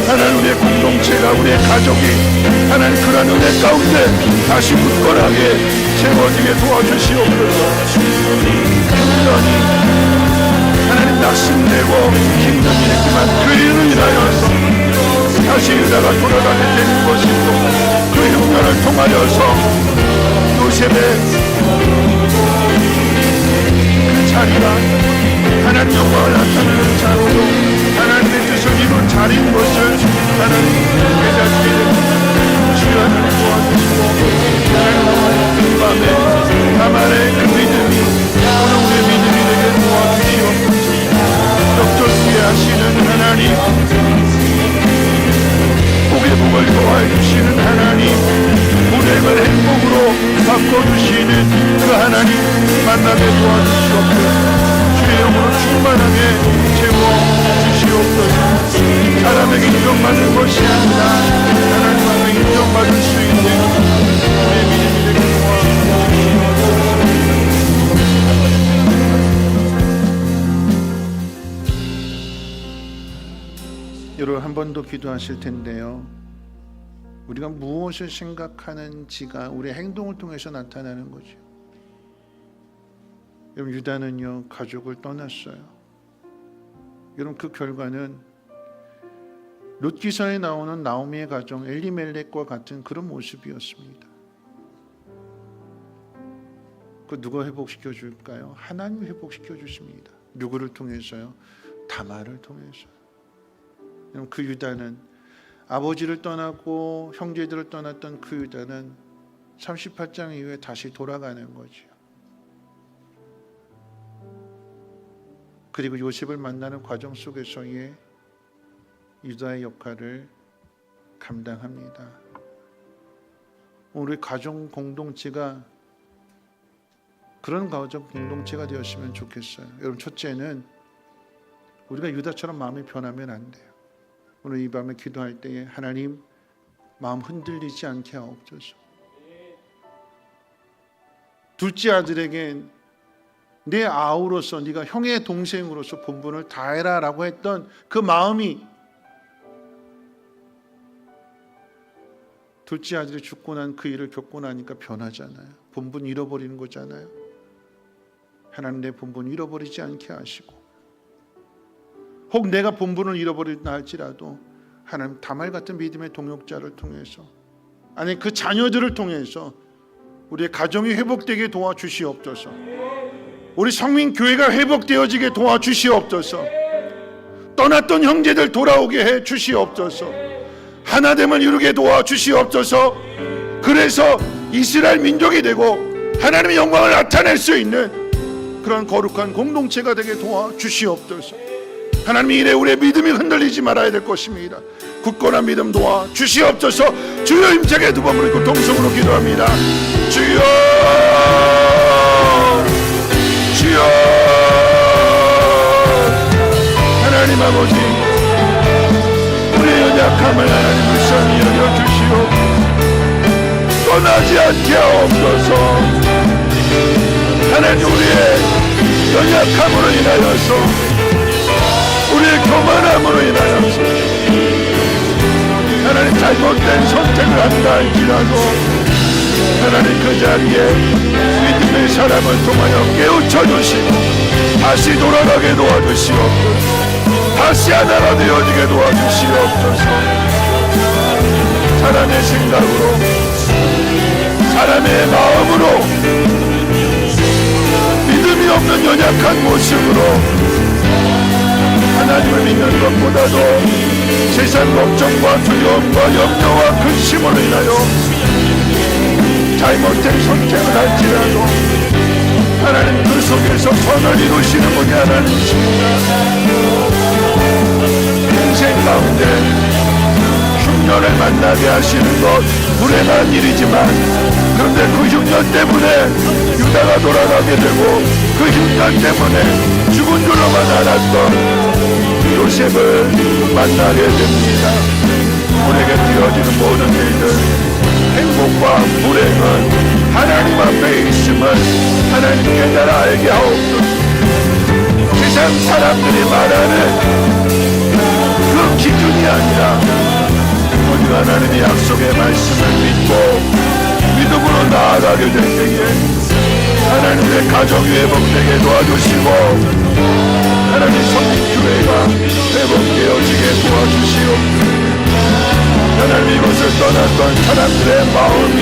하나님 우리의 공동체가 우리의 가족이 하나님 그런 은혜 가운데 다시 굳건하게 세워지게 도와주시옵소서. 분명히 하나님 낙심되고 힘든 일이지만 그 일을 인하여서 다시 유다가 돌아가게 되는 것이고 그 흉년을 통하여서 요셉의 그 자리가 하나님 영광을 나타내는 자로도 하나님의 뜻을 이룬 자리인 것을 하나님 깨닫게 됩니다. 주여 하나님 도와주시고 하나님 이 밤에 나만의 그 믿음이 오늘 우리의 믿음이 되게 도와주시옵소서. 역전케 하시는 하나님 복의 복을 도와주시는 하나님 불행을 행복으로 바꿔주시는 그 하나님 만나게 도와주시옵소서. 주의 영으로 충만하게 채워주시옵소서. 사람에게 인정받는 것이 아니라 하나님 앞에 인정받을 수 있는 우리의 믿음이 되게 도와주시옵소서. 여러분 한 번 더 기도하실 텐데요. 우리가 무엇을 생각하는지가 우리의 행동을 통해서 나타나는 거죠. 여러분 유다는요 가족을 떠났어요. 여러분 그 결과는 룻기서에 나오는 나오미의 가정 엘리멜렉과 같은 그런 모습이었습니다. 그 누가 회복시켜 줄까요? 하나님이 회복시켜 주십니다. 누구를 통해서요? 다말을 통해서. 여러분 그 유다는 아버지를 떠나고 형제들을 떠났던 그 유다는 38장 이후에 다시 돌아가는 거죠. 그리고 요셉을 만나는 과정 속에서의 유다의 역할을 감당합니다. 우리 가정 공동체가 그런 가정 공동체가 되었으면 좋겠어요. 여러분, 첫째는 우리가 유다처럼 마음이 변하면 안 돼요. 오늘 이 밤에 기도할 때에 하나님, 마음 흔들리지 않게 하옵소서. 둘째 아들에게 내 아우로서, 네가 형의 동생으로서 본분을 다해라 라고 했던 그 마음이 둘째 아들이 죽고 난 그 일을 겪고 나니까 변하잖아요. 본분 잃어버리는 거잖아요. 하나님, 내 본분 잃어버리지 않게 하시고, 혹 내가 본분을 잃어버린다 할지라도 하나님, 다말 같은 믿음의 동역자를 통해서, 아니 그 자녀들을 통해서 우리의 가정이 회복되게 도와주시옵소서. 우리 성민교회가 회복되어지게 도와주시옵소서. 떠났던 형제들 돌아오게 해 주시옵소서. 하나됨을 이루게 도와주시옵소서. 그래서 이스라엘 민족이 되고 하나님의 영광을 나타낼 수 있는 그런 거룩한 공동체가 되게 도와주시옵소서. 하나님, 이래 우리의 믿음이 흔들리지 말아야 될 것입니다. 굳건한 믿음 도와주시옵소서. 주여, 힘차게 두 번 부르고 동성으로 기도합니다. 주여, 주여. 하나님 아버지, 우리의 연약함을 하나님 불쌍히 여겨주시오. 떠나지 않게 하옵소서. 하나님, 우리의 연약함으로 인하여서, 우리의 교만함으로 인하여서 하나님 잘못된 선택을 한다 할지라도 하나님 그 자리에 믿음의 사람을 통하여 깨우쳐 주시고 다시 돌아가게 도와주시옵소서. 다시 하나가 되어지게 도와주시옵소서. 사람의 생각으로, 사람의 마음으로, 믿음이 없는 연약한 모습으로 하나님을 믿는 것보다도 세상 걱정과 두려움과 염려와 근심으로 인하여 잘못된 선택을 할지라도 하나님 그 속에서 선을 이루시는 분이 하나님이십니다. 인생 가운데 흉년을 만나게 하시는 것 불행한 일이지만, 그런데 그 흉년 때문에 유다가 돌아가게 되고 그 흉년 때문에 죽은 줄로만 알았던 요셉을 만나게 됩니다. 우리에게 되어지는 모든 일들, 행복과 불행은 하나님 앞에 있음을 하나님 깨달아 알게 하옵소서. 세상 사람들이 말하는 그 기준이 아니라 우리가 하나님의 약속의 말씀을 믿고 믿음으로 나아가게 될 때에 하나님의 가정이 회복되게 도와주시고 하나님 성민교회가 회복되어지게 도와주시옵소서. 하나님, 이곳을 떠났던 사람들의 마음이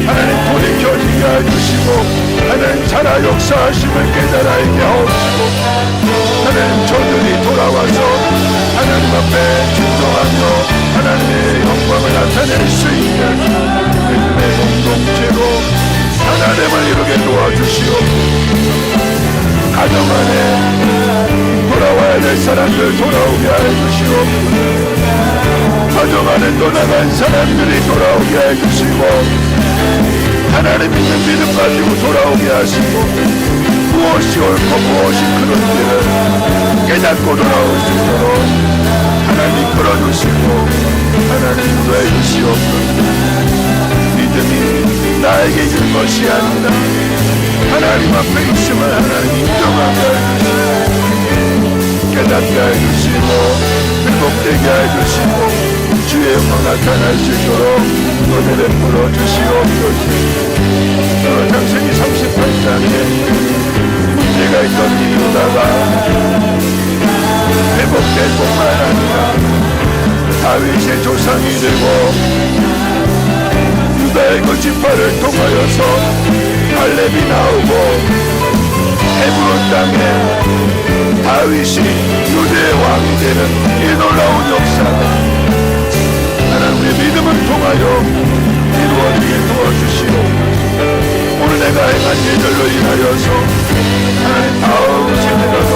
하나님 돌이켜지게 해주시고 하나님 살아 역사하심을 깨달아 알게 하옵시고 하나님, 저들이 돌아와서 하나님 앞에 충성하며 하나님의 영광을 나타낼 수 있는 믿음의 공동체로 하나님을 이루게 도와주시옵소서. 가정 안에 돌아와야 될 사람들 돌아오게 해주시옵소서. 가정 안에 떠나간 사람들이 돌아오게 해주시고 하나님 믿는 믿음 가지고 돌아오게 하시고 무엇이 옳고 무엇이 그른지를 깨닫고 돌아올 수 있도록 하나님 끌어주시고 하나님 인도해 주시옵소서. 믿음이 나에게 있는 것이 아니라 하나님 앞에 있음을 하나님 인정하게 해주시고 깨닫게 해주시고 회복되게 해주시고 주의 영광 나타날 수 있도록 은혜를 베풀어 주시옵소서. 창세기 38장에 문제가 있던 이유다가 회복될 뿐만 아니라 다윗의 조상이 되고 유다의 그 지파를 통하여서 갈렙이 나오고 헤브론 땅에 다윗이 유대의 왕이 되는 이 놀라운 역사가 하나님 우리의 믿음을 통하여 이루어지게 도와주시고 오늘 내가 행한 일들로 인하여서 하나님 다음 세대가 더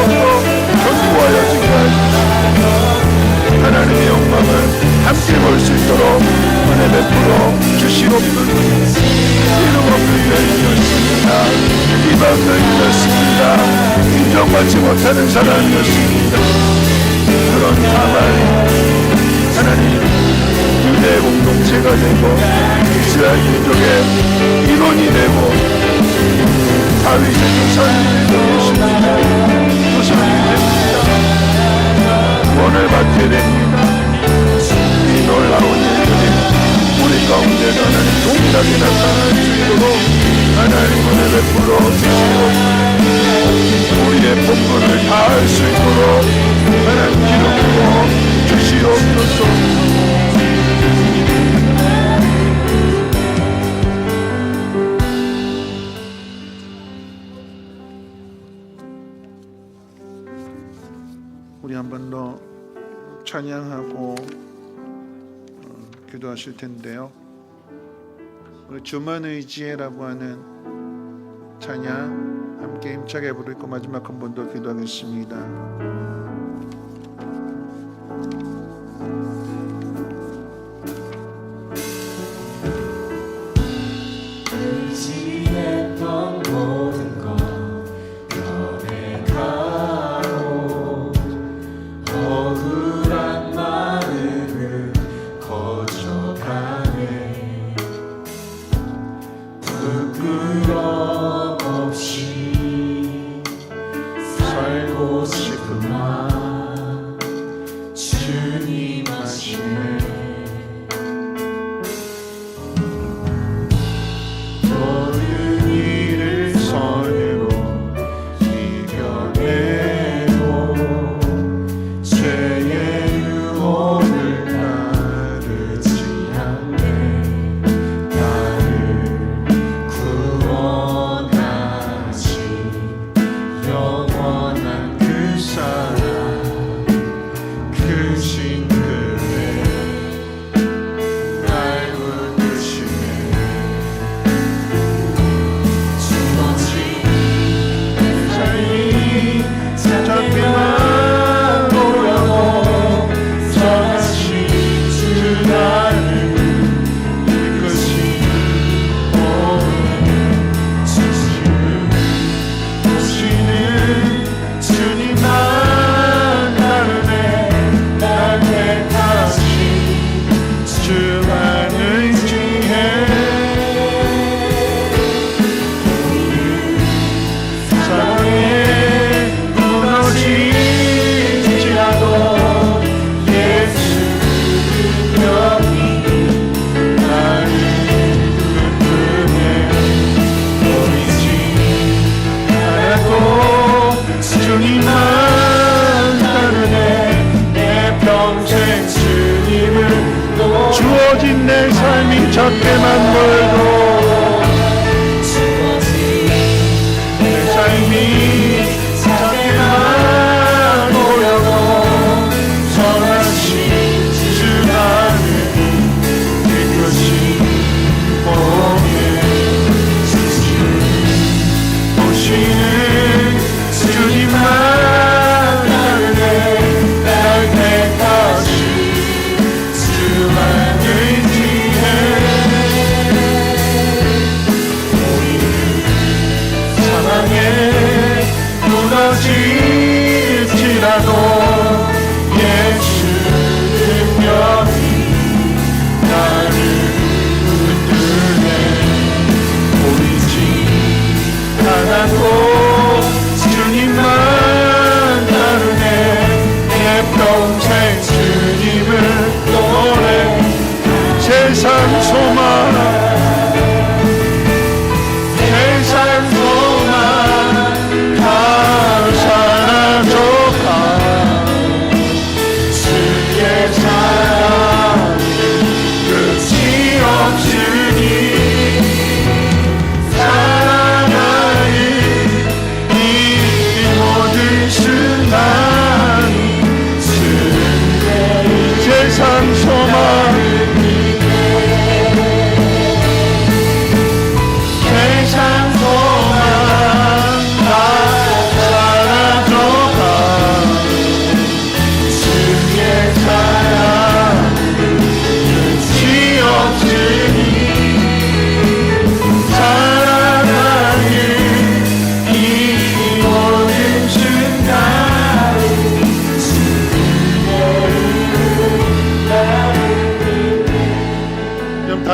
영광을 함께 볼 수 있도록 은혜 베풀어 주시옵소서. 이름 없는 여인이었습니다. 비방 여인이었습니다. 인정받지 못하는 사람이었습니다. 그런 가만히 하나님 유대 공동체가 되고 이스라엘 민족의 일원이 되고 다윗의 조상이 되셨습니다. 조상이 됩니다. 구원을 받게 됩니다. 이 놀라운 일들이 우리 가운데 하나님 동일하게 나타날 수 있도록 하나님 은혜 베풀어 주시고 우리의 본분을 다할 수 있도록 하나님 기름 부어 주시옵소서. 우리 한 번 더 찬양하고 기도하실 텐데요. 우리 주만 의지해라고 하는 찬양 함께 힘차게 부르고 마지막 한 번 더 기도하겠습니다. 의지했던 모든 것 변해가고 억울한 마음은 거쳐가네. 부끄럼 없이 살고 싶은 마음 주님 아시네. 모든 일을 선으로 이겨내고 죄의 유혹을 따르지 않네. 나를 구원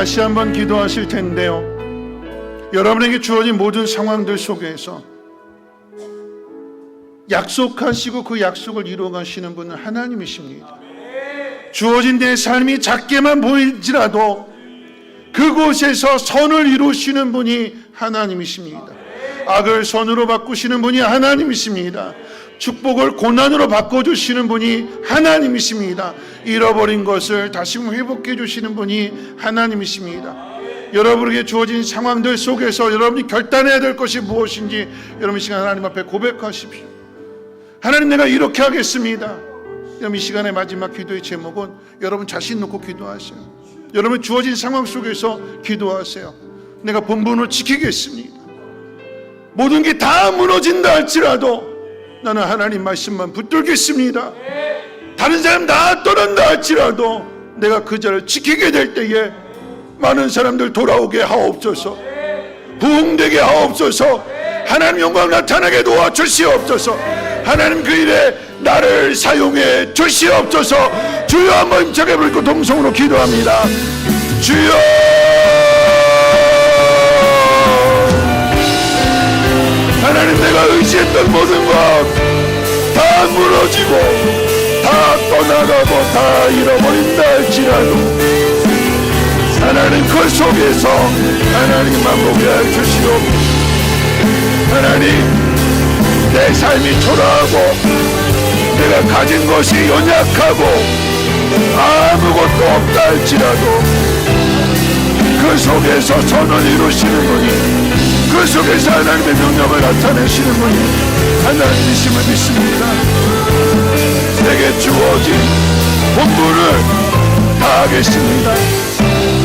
다시 한번 기도하실 텐데요, 여러분에게 주어진 모든 상황들 속에서 약속하시고 그 약속을 이루어가시는 분은 하나님이십니다. 주어진 내 삶이 작게만 보일지라도 그곳에서 선을 이루시는 분이 하나님이십니다. 악을 선으로 바꾸시는 분이 하나님이십니다. 축복을 고난으로 바꿔주시는 분이 하나님이십니다. 잃어버린 것을 다시금 회복해 주시는 분이 하나님이십니다. 여러분에게 주어진 상황들 속에서 여러분이 결단해야 될 것이 무엇인지 여러분 이 시간 하나님 앞에 고백하십시오. 하나님, 내가 이렇게 하겠습니다. 여러분 이 시간의 마지막 기도의 제목은 여러분 자신 놓고 기도하세요. 여러분 주어진 상황 속에서 기도하세요. 내가 본분을 지키겠습니다. 모든 게 다 무너진다 할지라도 나는 하나님 말씀만 붙들겠습니다. 다른 사람 다 떠난다 할지라도 내가 그 자를 지키게 될 때에 많은 사람들 돌아오게 하옵소서, 부흥되게 하옵소서, 하나님 영광 나타나게 도와주시옵소서, 하나님 그 일에 나를 사용해 주시옵소서. 주여 한번 힘차게 부르고 동성으로 기도합니다. 주여, 하나님, 내가 의지했던 모든 것 다 무너지고 다 떠나가고 다 잃어버린다 할지라도 하나님 그 속에서 하나님만 보게 해주시옵소서. 하나님, 내 삶이 초라하고 내가 가진 것이 연약하고 아무것도 없다 할지라도 그 속에서 선을 이루시는 분이, 그 속에서 하나님의 명령을 나타내시는 분이 하나님이심을 믿습니다. 내게 주어진 본분을 다하겠습니다.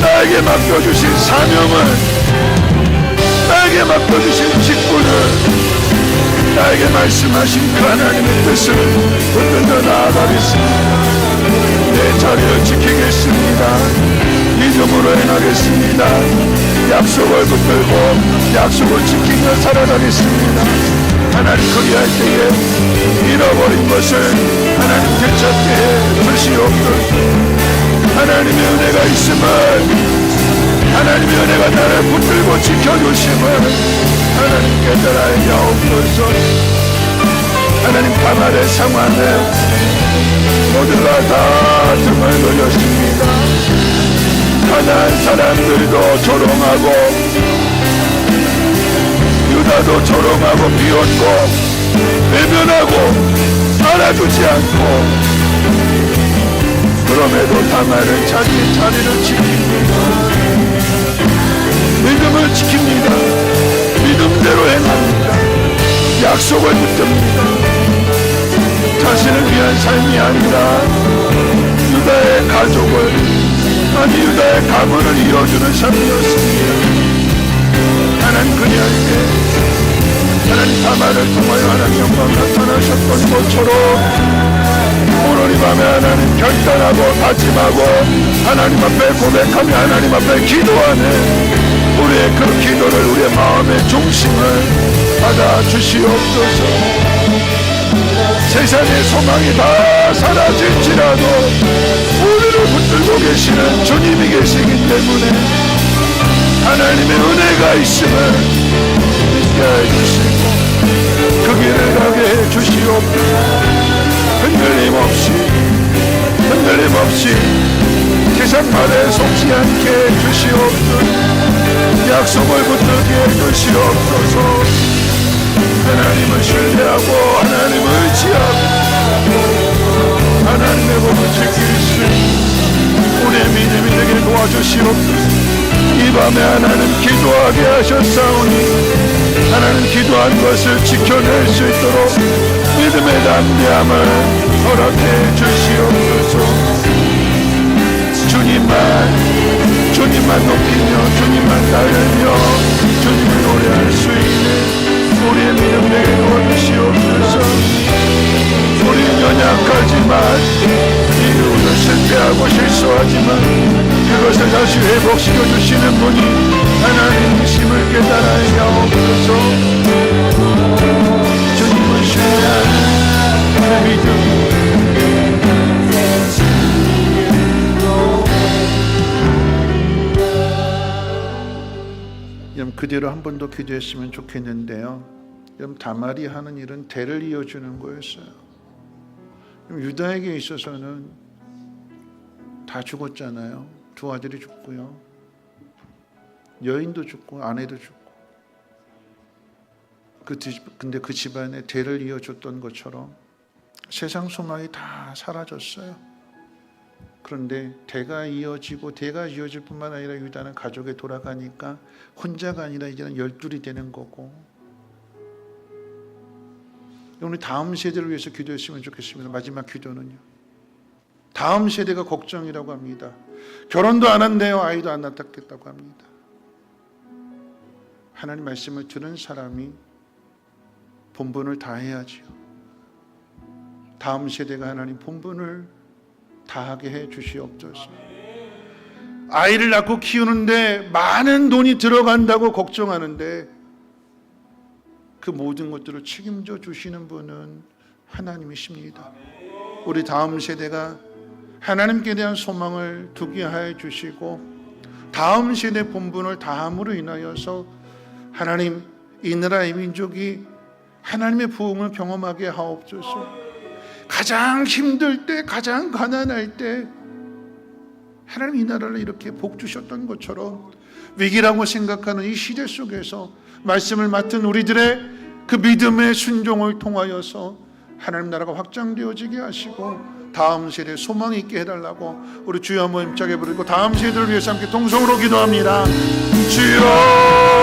나에게 맡겨주신 사명을, 나에게 맡겨주신 직분을, 나에게 말씀하신 그 하나님의 뜻을 붙들며 나아가겠습니다. 내 자리를 지키겠습니다. 믿음으로 행하겠습니다. 약속을 붙들고 약속을 지키며 살아가겠습니다. 하나님, 그리할 때에 잃어버린 것을 하나님 되찾게 해 주시옵소서. 하나님의 은혜가 있음을, 하나님의 은혜가 나를 붙들고 지켜주심을 하나님 깨달아 야옵소서. 하나님, 가말의 상황에 모두가 다 등을 돌렸습니다. 가나안 사람들도 조롱하고 유다도 조롱하고 비웃고 외면하고 알아주지 않고, 그럼에도 다말은 자기의 자리를 지킵니다. 믿음을 지킵니다. 믿음대로 행합니다. 약속을 붙듭니다. 자신을 위한 삶이 아니라 유다의 가족을, 아니 유다의 가문을 이뤄주는 삶이었습니다. 하나님, 그리할 때 하나님 다말을 통하여 하나님 영광 나타나셨던 것처럼 오늘 이 밤에 하나님 결단하고 다짐하고 하나님 앞에 고백하며 하나님 앞에 기도하네 우리의 그 기도를, 우리의 마음의 중심을 받아 주시옵소서. 세상의 소망이 다 사라질지라도 우리를 붙들고 계시는 주님이 계시기 때문에 하나님의 은혜가 있음을 믿게 해주시고 그 길을 가게 해주시옵소서. 흔들림 없이 세상 말에 속지 않게 해주시옵소서. 약속을 붙들게 해주시옵소서. 하나님을 신뢰하고 하나님을 의지하고 하나님의 법을 지킬 수 있는 우리의 믿음이 되게 도와주시옵소서. 이 밤에 하나님 기도하게 하셨사오니 하나님 기도한 것을 지켜낼 수 있도록 믿음의 담대함을 허락해 주시옵소서. 주님만 높이며 주님만 따르며 주님을 노래할 수 있는 우리의 믿음 되게 도와주시옵소서. 우리는 연약하지만 이루어도 실패하고 실수하지만 그것을 다시 회복시켜 주시는 분이 하나님이심을 깨달아야 하옵소서. 주님을 신뢰하는 그 믿음, 한 번 더 기도했으면 좋겠는데요. 그럼 다말이 하는 일은 대를 이어주는 거였어요. 그럼 유다에게 있어서는 다 죽었잖아요. 두 아들이 죽고요. 여인도 죽고 아내도 죽고. 근데 그 집안에 대를 이어줬던 것처럼 세상 소망이 다 사라졌어요. 그런데 대가 이어질 뿐만 아니라 유다는 가족에 돌아가니까 혼자가 아니라 이제는 12이 되는 거고. 우리 다음 세대를 위해서 기도했으면 좋겠습니다. 마지막 기도는요. 다음 세대가 걱정이라고 합니다. 결혼도 안 한대요. 아이도 안 낳았겠다고 합니다. 하나님 말씀을 들은 사람이 본분을 다해야지요. 다음 세대가 하나님 본분을 다하게 해 주시옵소서. 아이를 낳고 키우는데 많은 돈이 들어간다고 걱정하는데 그 모든 것들을 책임져 주시는 분은 하나님이십니다. 우리 다음 세대가 하나님께 대한 소망을 두게 하여 주시고 다음 세대 본분을 다함으로 인하여서 하나님 이 나라의 민족이 하나님의 부흥을 경험하게 하옵소서. 가장 힘들 때, 가장 가난할 때 하나님 이 나라를 이렇게 복 주셨던 것처럼 위기라고 생각하는 이 시대 속에서 말씀을 맡은 우리들의 그 믿음의 순종을 통하여서 하나님 나라가 확장되어지게 하시고 다음 세대에 소망이 있게 해달라고 우리 주여 한번 힘차게 부르고 다음 세대를 위해서 함께 동성으로 기도합니다. 주여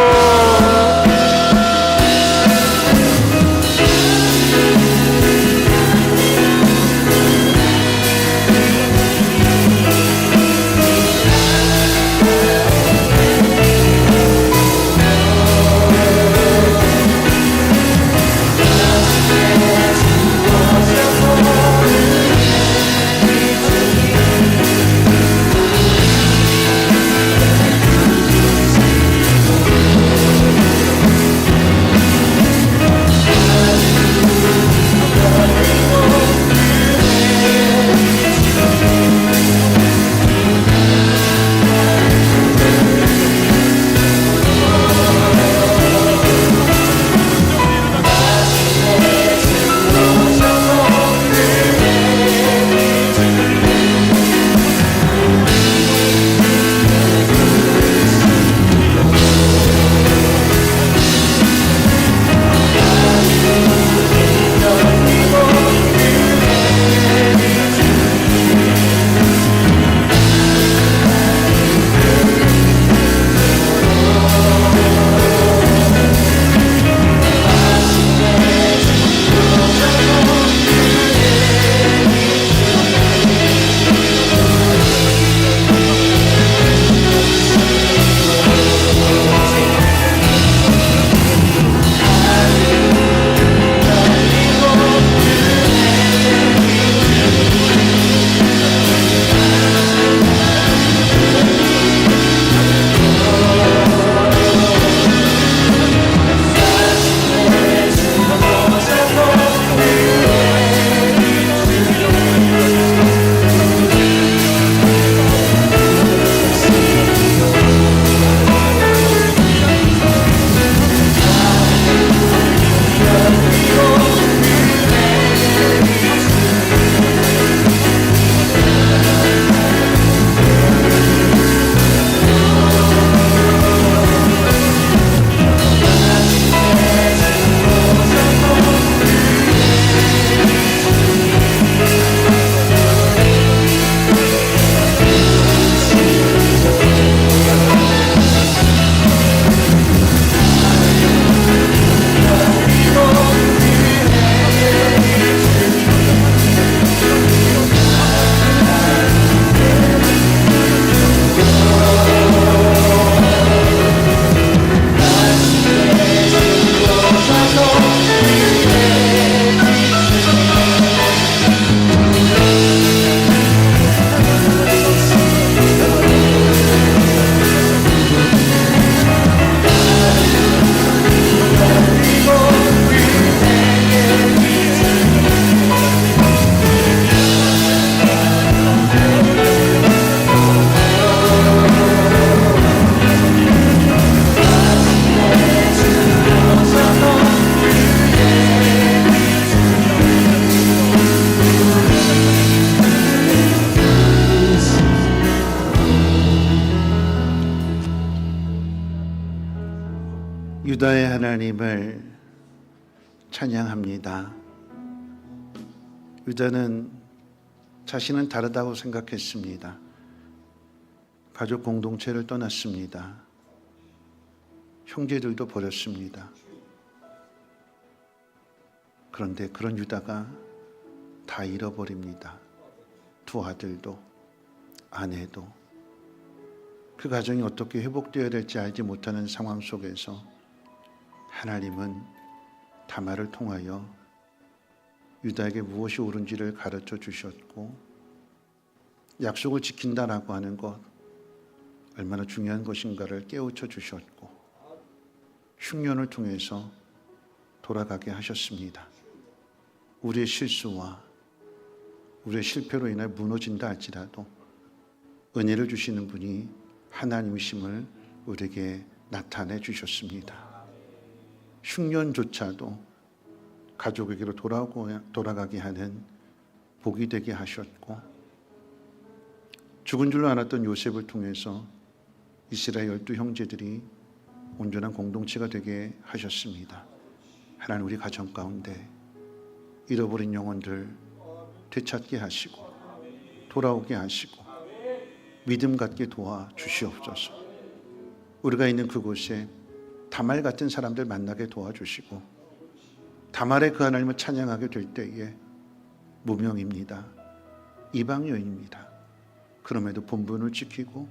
하나님을 찬양합니다. 유다는 자신은 다르다고 생각했습니다. 가족 공동체를 떠났습니다. 형제들도 버렸습니다. 그런데 그런 유다가 다 잃어버립니다. 두 아들도 아내도. 그 가정이 어떻게 회복되어야 될지 알지 못하는 상황 속에서 하나님은 다말을 통하여 유다에게 무엇이 옳은지를 가르쳐 주셨고, 약속을 지킨다라고 하는 것 얼마나 중요한 것인가를 깨우쳐 주셨고, 흉년을 통해서 돌아가게 하셨습니다. 우리의 실수와 우리의 실패로 인해 무너진다 할지라도 은혜를 주시는 분이 하나님이심을 우리에게 나타내 주셨습니다. 흉년조차도 가족에게로 돌아가게 하는 복이 되게 하셨고, 죽은 줄로 알았던 요셉을 통해서 이스라엘 12 형제들이 온전한 공동체가 되게 하셨습니다. 하나님, 우리 가정 가운데 잃어버린 영혼들 되찾게 하시고 돌아오게 하시고 믿음 갖게 도와 주시옵소서. 우리가 있는 그곳에 다말 같은 사람들 만나게 도와주시고, 다말의 그 하나님을 찬양하게 될 때에 무명입니다. 이방 여인입니다. 그럼에도 본분을 지키고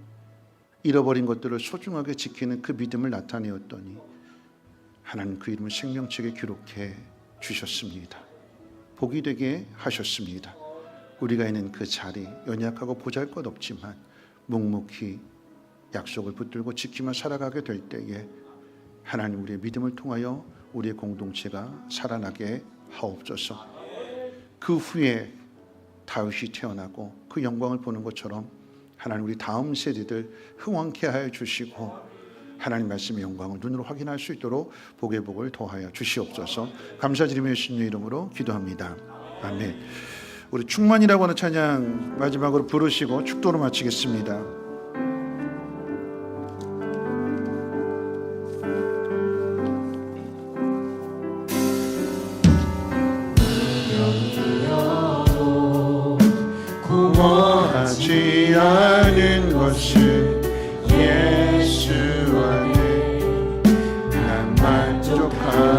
잃어버린 것들을 소중하게 지키는 그 믿음을 나타내었더니 하나님 그 이름을 생명책에 기록해 주셨습니다. 복이 되게 하셨습니다. 우리가 있는 그 자리, 연약하고 보잘것없지만 묵묵히 약속을 붙들고 지키며 살아가게 될 때에 하나님 우리의 믿음을 통하여 우리의 공동체가 살아나게 하옵소서. 그 후에 다윗이 태어나고 그 영광을 보는 것처럼 하나님 우리 다음 세대들 흥왕케 하여 주시고, 하나님 말씀의 영광을 눈으로 확인할 수 있도록 복의 복을 더하여 주시옵소서. 감사드리며 예수님의 이름으로 기도합니다. 아멘. 우리 충만이라고 하는 찬양 마지막으로 부르시고 축도로 마치겠습니다. 원하지 않은 것을 예수 안에 난 만족함이라.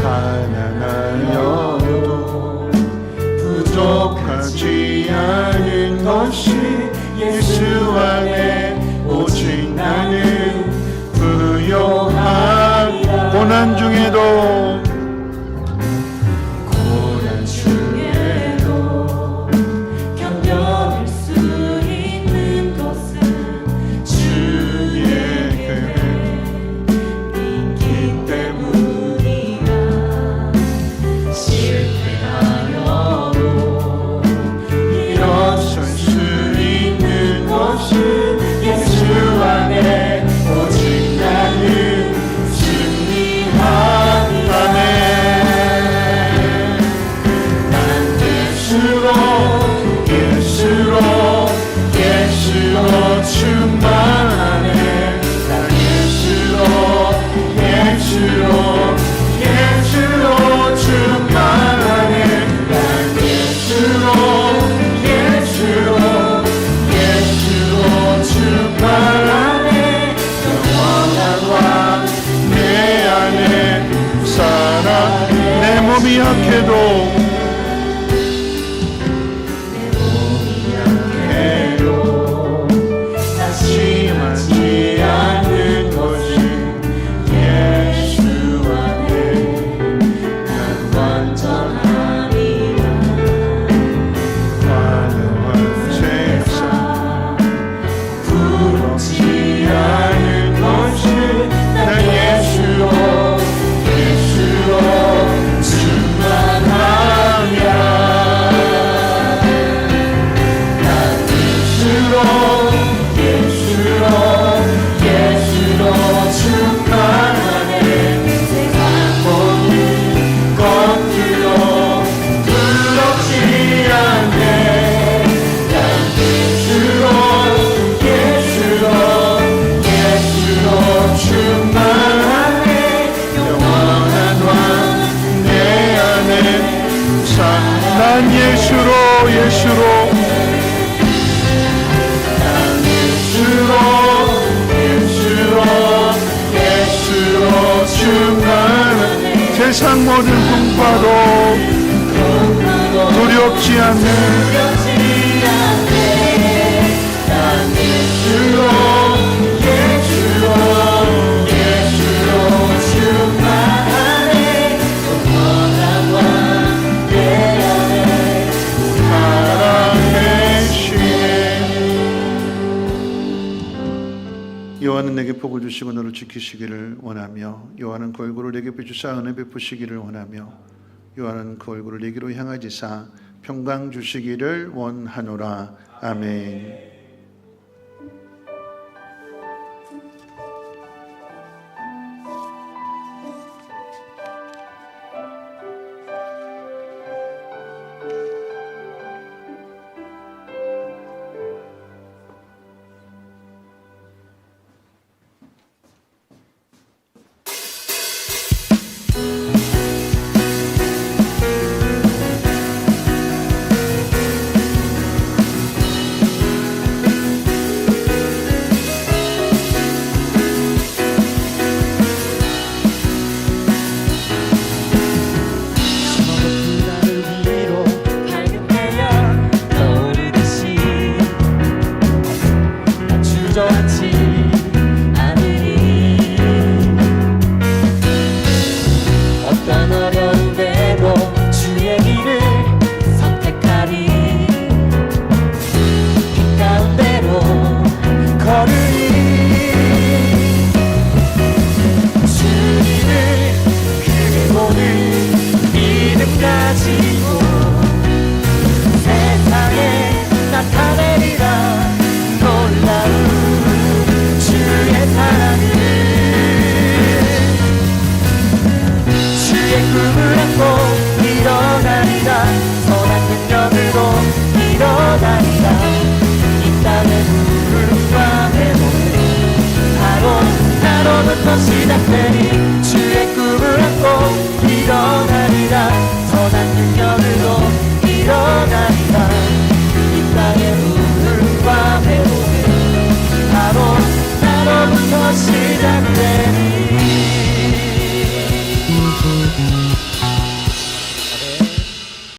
가난하여도 부족하지 않은 것이 예수 안에 오직 나는 부요함이라. 고난 중에도 몸이 약해도 낙심하지 않는 것이 예수 안에 난 완전함이라. 환영한 세상 부럽지 않은 것이 난 예수로 충만하 충만하네 세상 모든 풍파도 두렵지 않네. 난 예수로 예수로 예수로 충만하네 영원한 왕 내 안에 살아계시네. 여호와는 내게 복을 주시고 너를 지키시기를 원하며 여호와는 그 얼굴을 내게 비추사 은혜 베푸시기를 원하며 여호와는 그 얼굴을 내게로 향하지사 평강 주시기를 원하노라. 아멘. 시작되니